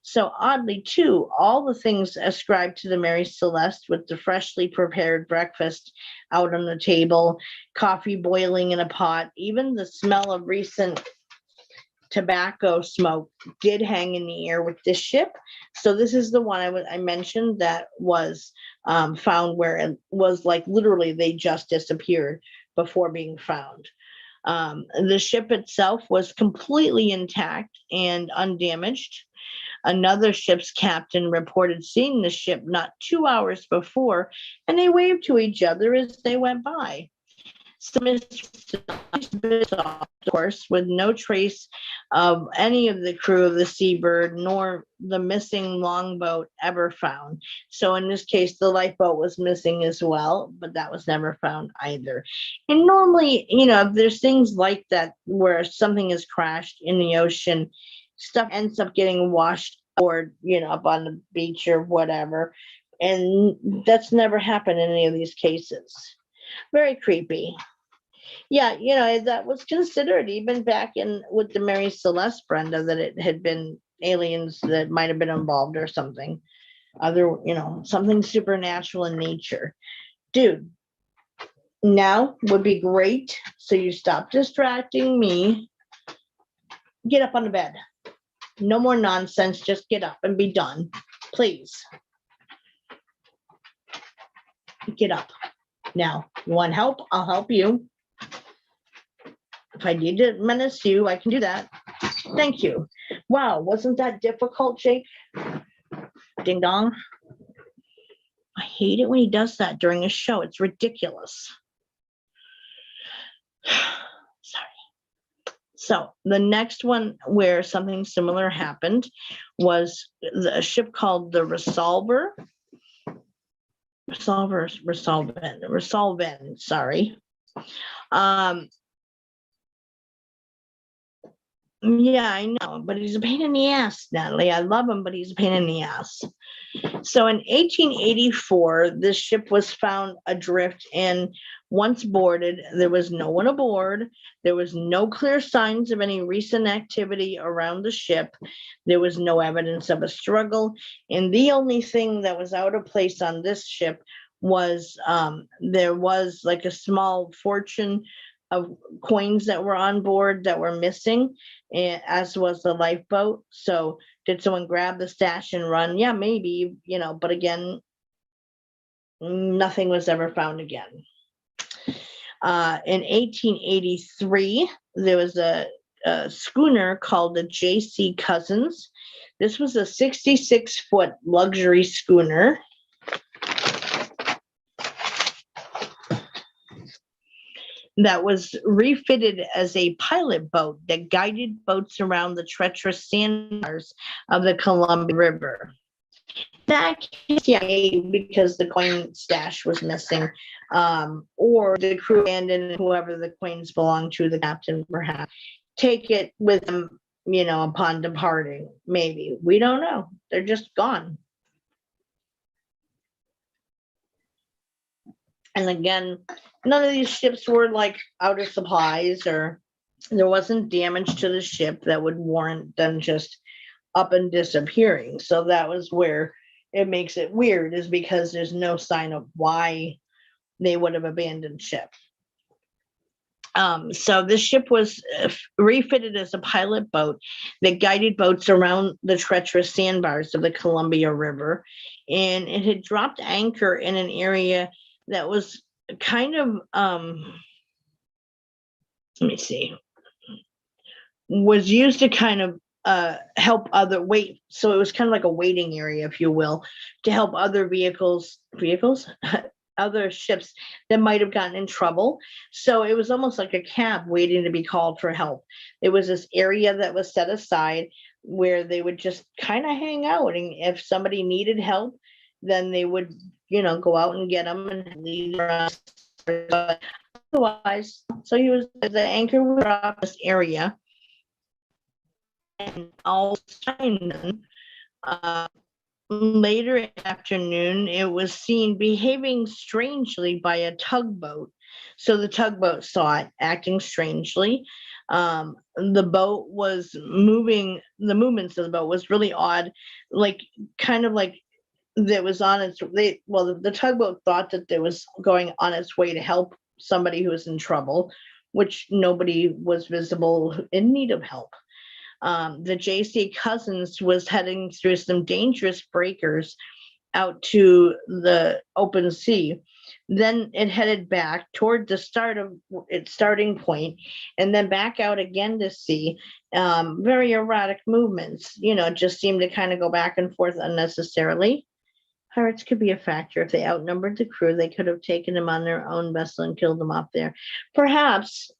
So oddly, too, all the things ascribed to the Mary Celeste, with the freshly prepared breakfast out on the table, coffee boiling in a pot, even the smell of recent tobacco smoke did hang in the air with this ship. So this is the one I mentioned that was found where it was like literally they just disappeared before being found. The ship itself was completely intact and undamaged. Another ship's captain reported seeing the ship not 2 hours before, and they waved to each other as they went by. So, of course, with no trace of any of the crew of the Seabird, nor the missing longboat ever found. So in this case, the lifeboat was missing as well, but that was never found either. And normally, there's things like that where something has crashed in the ocean, stuff ends up getting washed or, up on the beach or whatever. And that's never happened in any of these cases. Very creepy. Yeah, that was considered even back in with the Mary Celeste, Brenda, that it had been aliens that might have been involved or something. Something supernatural in nature. Dude, now would be great. So you stop distracting me. Get up on the bed. No more nonsense. Just get up and be done. Please. Get up. Now, you want help? I'll help you. If I need to menace you, I can do that. Thank you. Wow, wasn't that difficult, Jake? Ding dong. I hate it when he does that during a show. It's ridiculous. Sorry. So the next one where something similar happened was a ship called the Resolven, sorry. Yeah, I know, but he's a pain in the ass, Natalie. I love him, but he's a pain in the ass. So in 1884, this ship was found adrift, and once boarded, there was no one aboard. There was no clear signs of any recent activity around the ship. There was no evidence of a struggle. And the only thing that was out of place on this ship was there was like a small fortune of coins that were on board that were missing, as was the lifeboat. So did someone grab the stash and run? Yeah, maybe, but again, nothing was ever found again. In 1883, there was a schooner called the J.C. Cousins. This was a 66-foot luxury schooner. That was refitted as a pilot boat that guided boats around the treacherous sandbars of the Columbia River. That CIA because the coin stash was missing, or the crew abandoned whoever the coins belonged to, the captain perhaps. Take it with them, upon departing. Maybe. We don't know. They're just gone. And again, none of these ships were like out of supplies, or there wasn't damage to the ship that would warrant them just up and disappearing. So that was where it makes it weird, is because there's no sign of why they would have abandoned ship. So this ship was refitted as a pilot boat that guided boats around the treacherous sandbars of the Columbia River. And it had dropped anchor in an area that was kind of, was used to kind of help so it was kind of like a waiting area, if you will, to help other vehicles, other ships that might have gotten in trouble. So it was almost like a cab waiting to be called for help. It was this area that was set aside where they would just kind of hang out, and if somebody needed help, then they would go out and get them and leave around. Otherwise, so the anchor was off this area, and all of a sudden, later in the afternoon, it was seen behaving strangely by a tugboat. So the tugboat saw it acting strangely. The boat was moving. The movements of the boat was really odd, kind of like that was on its the tugboat thought that it was going on its way to help somebody who was in trouble, which nobody was visible in need of help. The J.C. Cousins was heading through some dangerous breakers out to the open sea. Then it headed back toward the start of its starting point, and then back out again to sea. Very erratic movements, just seemed to kind of go back and forth unnecessarily. Pirates could be a factor. If they outnumbered the crew, they could have taken them on their own vessel and killed them off there. Perhaps.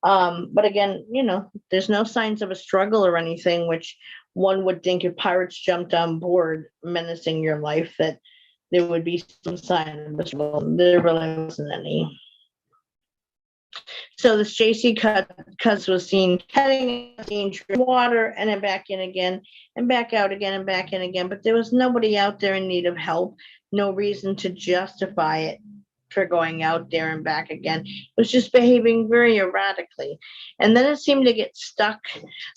But again, there's no signs of a struggle or anything, which one would think if pirates jumped on board menacing your life, that there would be some sign of a struggle. There really wasn't any. So this JC Cuz was seen heading into water and then back in again and back out again and back in again. But there was nobody out there in need of help. No reason to justify it for going out there and back again. It was just behaving very erratically. And then it seemed to get stuck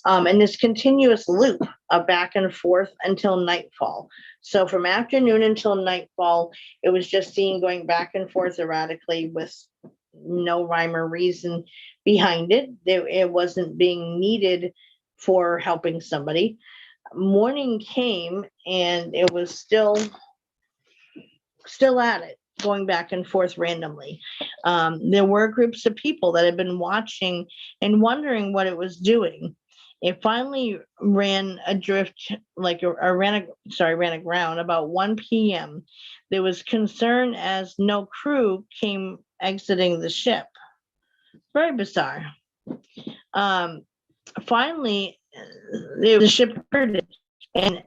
in this continuous loop of back and forth until nightfall. So from afternoon until nightfall, it was just seen going back and forth erratically with no rhyme or reason behind it. It wasn't being needed for helping somebody. Morning came and it was still at it, going back and forth randomly. There were groups of people that had been watching and wondering what it was doing. It finally ran adrift, ran aground about 1 p.m. There was concern as no crew came exiting the ship. Very bizarre. Finally, the ship hurted, and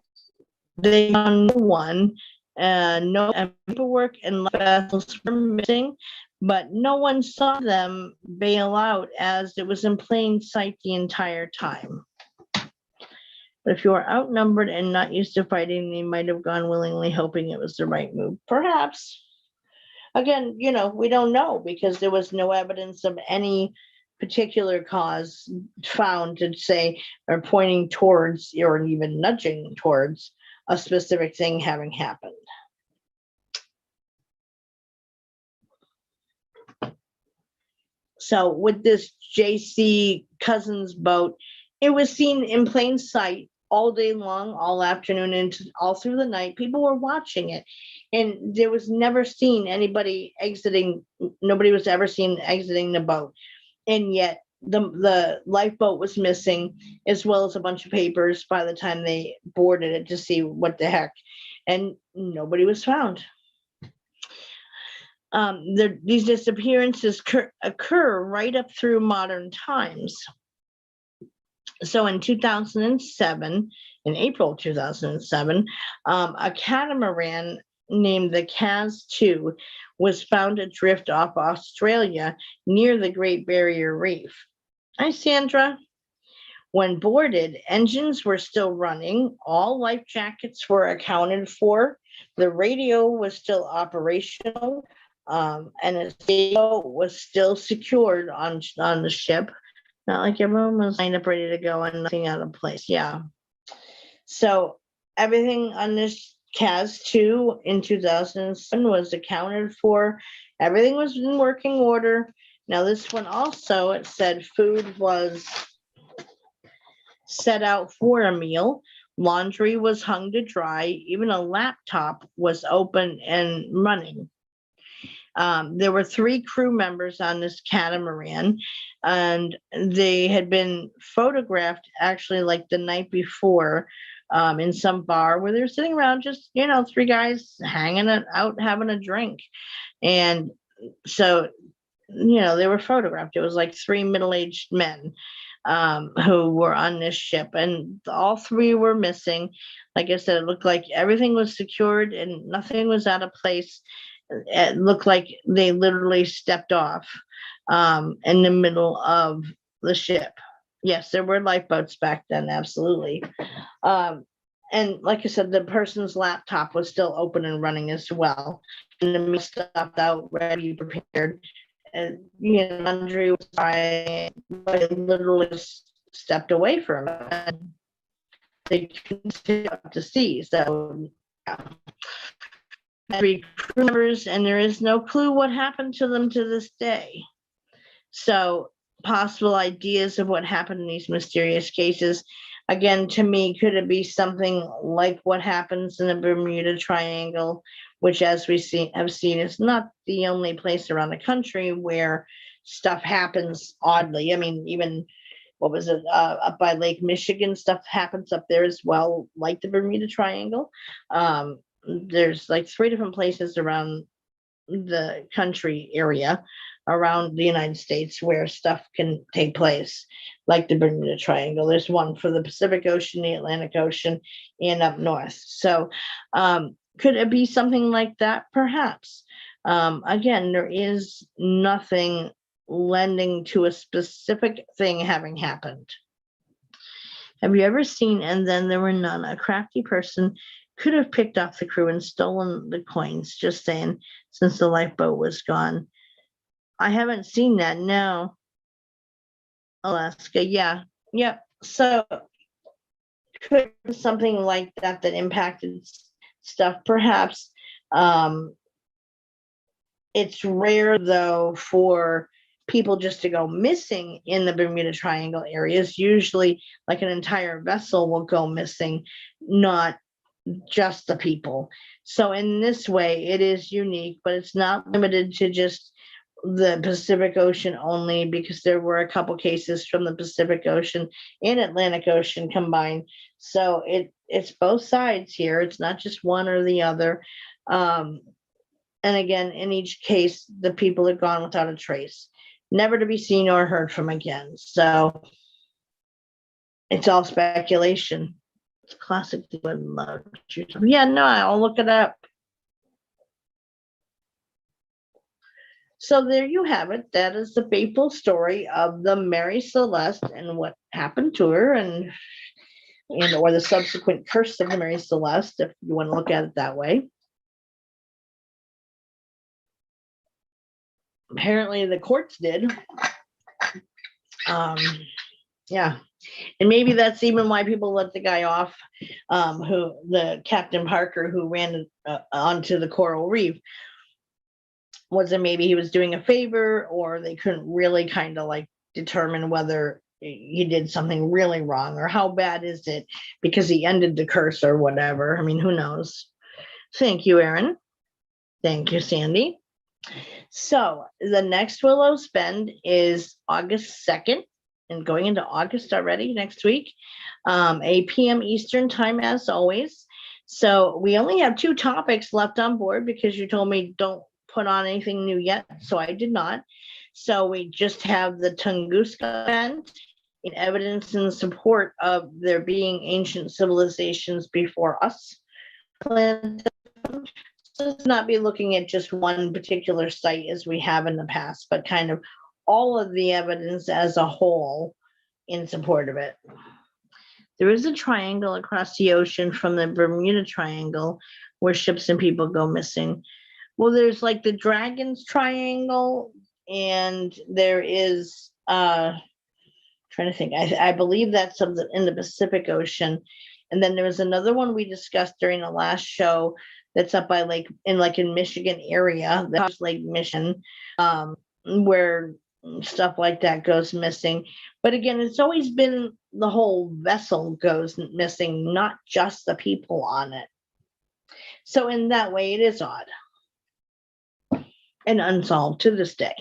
they found no one. No paperwork and vessels were missing, but no one saw them bail out as it was in plain sight the entire time. But if you are outnumbered and not used to fighting, they might have gone willingly, hoping it was the right move. Perhaps. Again, we don't know because there was no evidence of any particular cause found to say or pointing towards or even nudging towards a specific thing having happened. So with this JC Cousins boat, it was seen in plain sight all day long, all afternoon, and all through the night. People were watching it, and there was never seen anybody exiting. Nobody was ever seen exiting the boat, and yet the lifeboat was missing, as well as a bunch of papers by the time they boarded it to see what the heck, and nobody was found. These disappearances occur right up through modern times. So in 2007, in April 2007, a catamaran named the Kaz 2 was found adrift off Australia near the Great Barrier Reef. Hi, Sandra. When boarded, engines were still running, all life jackets were accounted for, the radio was still operational, and a sailboat was still secured on the ship. Not like everyone was lined up ready to go and nothing out of place. Yeah. So everything on this Kaz 2 in 2007 was accounted for. Everything was in working order. Now this one also, it said food was set out for a meal. Laundry was hung to dry. Even a laptop was open and running. There were 3 crew members on this catamaran, and they had been photographed actually like the night before in some bar where they were sitting around just, 3 guys hanging out, having a drink. And so, they were photographed. It was like 3 middle-aged men who were on this ship, and all 3 were missing. Like I said, it looked like everything was secured and nothing was out of place. It looked like they literally stepped off in the middle of the ship. Yes, there were lifeboats back then, absolutely. And like I said, the person's laptop was still open and running as well. And the meal stuff out, ready, prepared. And laundry was dry, but it literally stepped away from it. And they continued up to sea. So yeah. 3 crew members, and there is no clue what happened to them to this day. So possible ideas of what happened in these mysterious cases, again, to me, could it be something like what happens in the Bermuda Triangle, which, as we have seen, is not the only place around the country where stuff happens oddly. I mean, even what was it, up by Lake Michigan, stuff happens up there as well, like the Bermuda Triangle. There's like 3 different places around the country area around the United States where stuff can take place, like the Bermuda Triangle. There's one for the Pacific Ocean, the Atlantic Ocean, and up north. So could it be something like that? Perhaps. Again, there is nothing lending to a specific thing having happened. Have you ever seen and then there were none? A crafty person could have picked off the crew and stolen the coins, just saying, since the lifeboat was gone. I haven't seen that, no. Alaska, yeah. Yep. So could something like that that impacted stuff, perhaps. It's rare, though, for people just to go missing in the Bermuda Triangle areas. Usually, like an entire vessel will go missing, not just the people. So in this way, it is unique, but it's not limited to just the Pacific Ocean only, because there were a couple cases from the Pacific Ocean and Atlantic Ocean combined. So it's both sides here. It's not just one or the other. And again, in each case, the people had gone without a trace, never to be seen or heard from again. So it's all speculation. It's classic. Yeah, no, I'll look it up. So there you have it. That is the fateful story of the Mary Celeste and what happened to her, and or the subsequent curse of the Mary Celeste, if you want to look at it that way. Apparently the courts did. Yeah. And maybe that's even why people let the guy off, who the Captain Parker, who ran onto the coral reef. Was it maybe he was doing a favor, or they couldn't really kind of like determine whether he did something really wrong, or how bad is it because he ended the curse or whatever. I mean, who knows? Thank you, Erin. Thank you, Sandy. So the next Willow spend is August 2nd, and going into August already next week, 8 p.m. Eastern time as always. So we only have 2 topics left on board because you told me don't put on anything new yet, so I did not. So we just have the Tunguska event in evidence and support of there being ancient civilizations before us. Let's not be looking at just one particular site as we have in the past, but kind of all of the evidence as a whole in support of it. There is a triangle across the ocean from the Bermuda Triangle where ships and people go missing. Well, there's like the Dragon's Triangle, and there is trying to think. I believe that's in the Pacific Ocean, and then there was another one we discussed during the last show that's up by in Michigan area, that's Lake Michigan, where stuff like that goes missing. But again, it's always been the whole vessel goes missing, not just the people on it. So in that way, it is odd and unsolved to this day.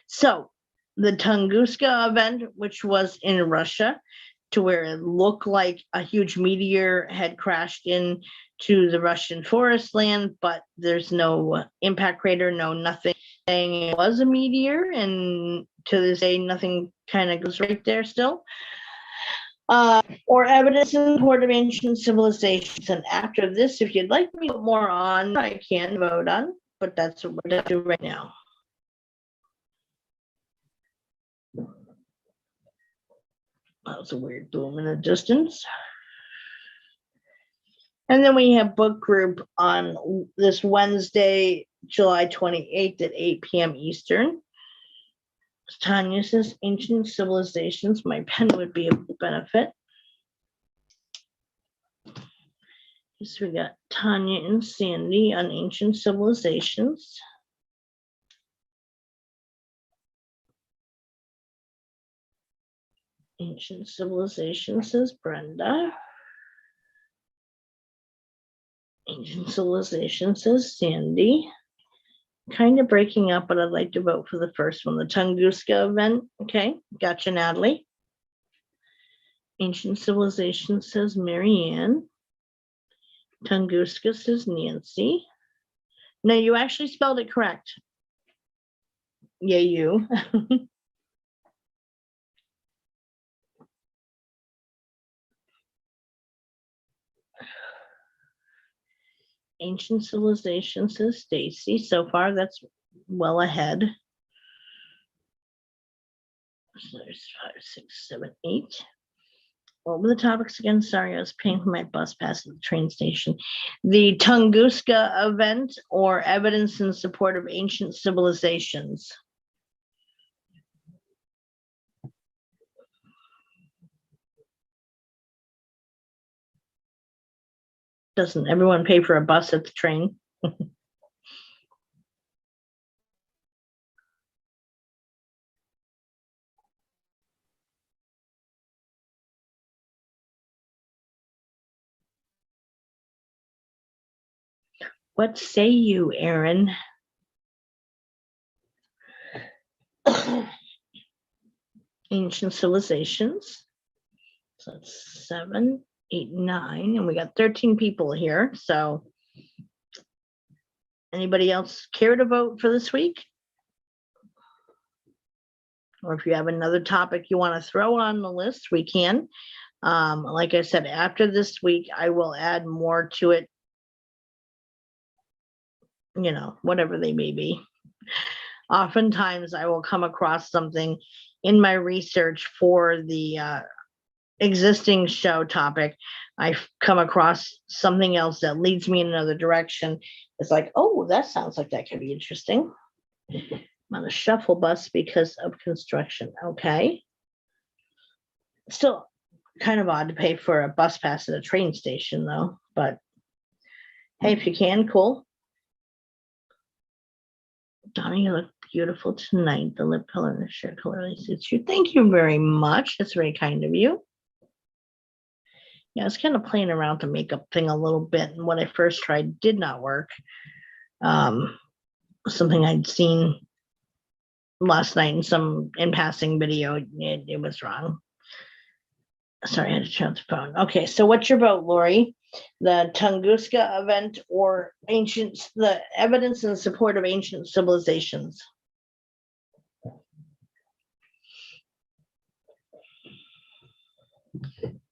So the Tunguska event, which was in Russia, to where it looked like a huge meteor had crashed into the Russian forest land, but there's no impact crater, no nothing saying it was a meteor, and to this day nothing kind of goes right there still. Or evidence in support of ancient civilizations. And after this, if you'd like me to put more on, I can vote on, but that's what we're going to do right now. That was a weird boom in the distance. And then we have book group on this Wednesday, July 28th at 8 p.m. Eastern. Tanya says ancient civilizations. My pen would be a benefit. So we got Tanya and Sandy on ancient civilizations. Ancient civilizations, says Brenda. Ancient civilizations, says Sandy. Kind of breaking up, but I'd like to vote for the first one, the Tunguska event. Okay, gotcha, Natalie. Ancient civilization, says Marianne. Tunguska, says Nancy. No, you actually spelled it correct. Yeah, you. Ancient civilization, says Stacy. So far, that's well ahead. So there's 5, 6, 7, 8. What were the topics again? Sorry, I was paying for my bus pass at the train station. The Tunguska event, or evidence in support of ancient civilizations. Doesn't everyone pay for a bus at the train? What say you, Aaron? Ancient civilizations. So that's 7, 8, 9, and we got 13 people here. So anybody else care to vote for this week? Or if you have another topic you want to throw on the list, we can. Like I said, after this week, I will add more to it, you know, whatever they may be. Oftentimes I will come across something in my research for the existing show topic. I come across something else that leads me in another direction. It's like, oh, that sounds like that could be interesting. I'm on a shuffle bus because of construction. Okay. Still kind of odd to pay for a bus pass at a train station though, but hey, if you can, cool. Donna, you look beautiful tonight. The lip color and the shirt color really suits you. Thank you very much. That's very kind of you. Yeah, I was kind of playing around with the makeup thing a little bit, and what I first tried did not work. Something I'd seen last night in some in passing video, it was wrong. Sorry, I had to turn off the phone. Okay, so what's your vote, Lori? The Tunguska event or the evidence in support of ancient civilizations?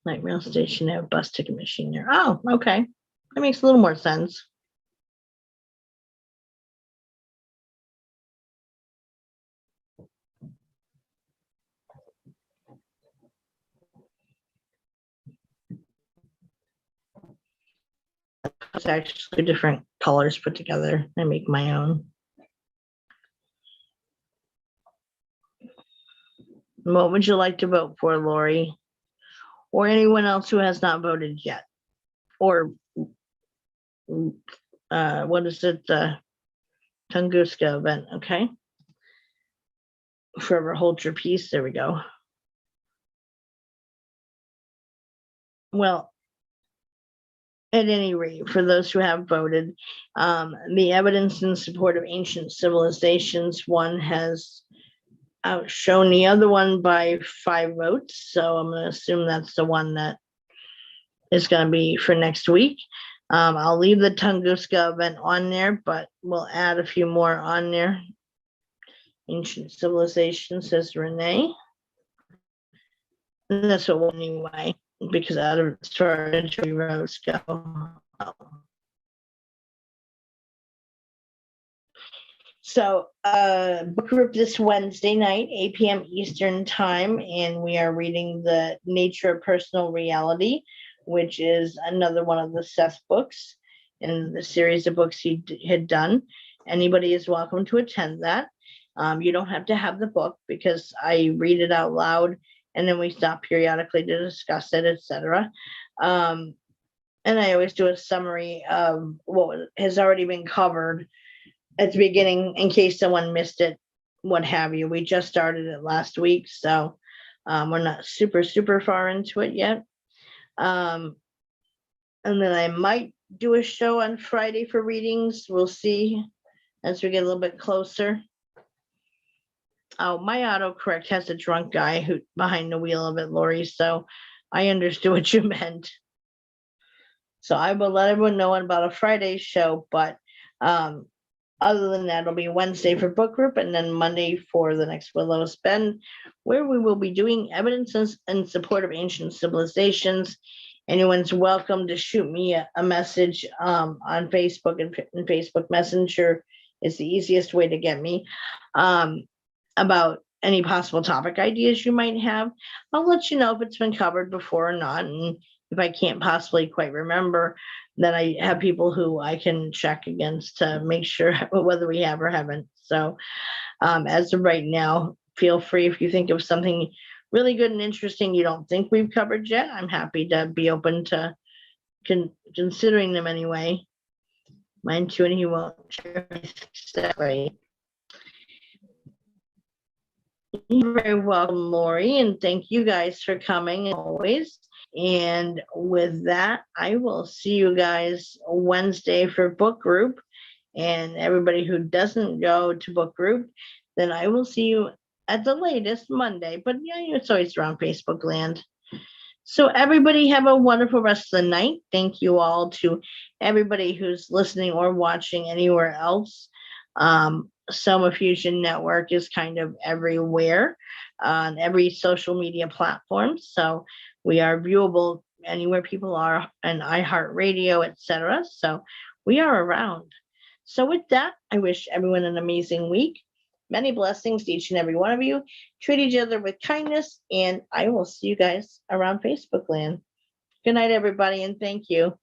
Light rail station, have bus ticket machine there. Oh, okay. That makes a little more sense. It's actually different colors put together. I make my own. What would you like to vote for, Lori? Or anyone else who has not voted yet? Or what is it? The Tunguska event, okay? Forever hold your peace. There we go. Well, at any rate, for those who have voted, the evidence in support of ancient civilizations, one has outshone the other one by 5 votes. So I'm going to assume that's the one that is going to be for next week. I'll leave the Tunguska event on there, but we'll add a few more on there. Ancient civilization, says Renee. And that's what we'll anyway, because out of storage rows go. So book group this Wednesday night, 8 p.m. Eastern time, and we are reading The Nature of Personal Reality, which is another one of the Seth books in the series of books he had done. Anybody is welcome to attend that. You don't have to have the book because I read it out loud and then we stop periodically to discuss it, etc. And I always do a summary of what has already been covered at the beginning in case someone missed it, what have you. We just started it last week, so we're not super far into it yet. And then I might do a show on Friday for readings. We'll see as we get a little bit closer. Oh, my autocorrect has a drunk guy who behind the wheel of it, Lori, so I understood what you meant. So I will let everyone know about a Friday show, but other than that, it'll be Wednesday for book group and then Monday for the next Willows Bend, where we will be doing evidences in support of ancient civilizations. Anyone's welcome to shoot me a message on Facebook, and Facebook Messenger is the easiest way to get me about any possible topic ideas you might have. I'll let you know if it's been covered before or not. And if I can't possibly quite remember, then I have people who I can check against to make sure whether we have or haven't. So as of right now, feel free if you think of something really good and interesting you don't think we've covered yet. I'm happy to be open to considering them anyway. Mine too, and he won't share that way. You're very welcome, Lori, and thank you guys for coming as always. And with that, I will see you guys Wednesday for book group. And everybody who doesn't go to book group, then I will see you at the latest Monday. But yeah, it's always around Facebook land. So everybody have a wonderful rest of the night. Thank you all to everybody who's listening or watching anywhere else. Soma Fusion Network is kind of everywhere on every social media platform. So we are viewable anywhere people are, and iHeartRadio, etc. So we are around. So with that, I wish everyone an amazing week. Many blessings to each and every one of you. Treat each other with kindness, and I will see you guys around Facebook land. Good night, everybody, and thank you.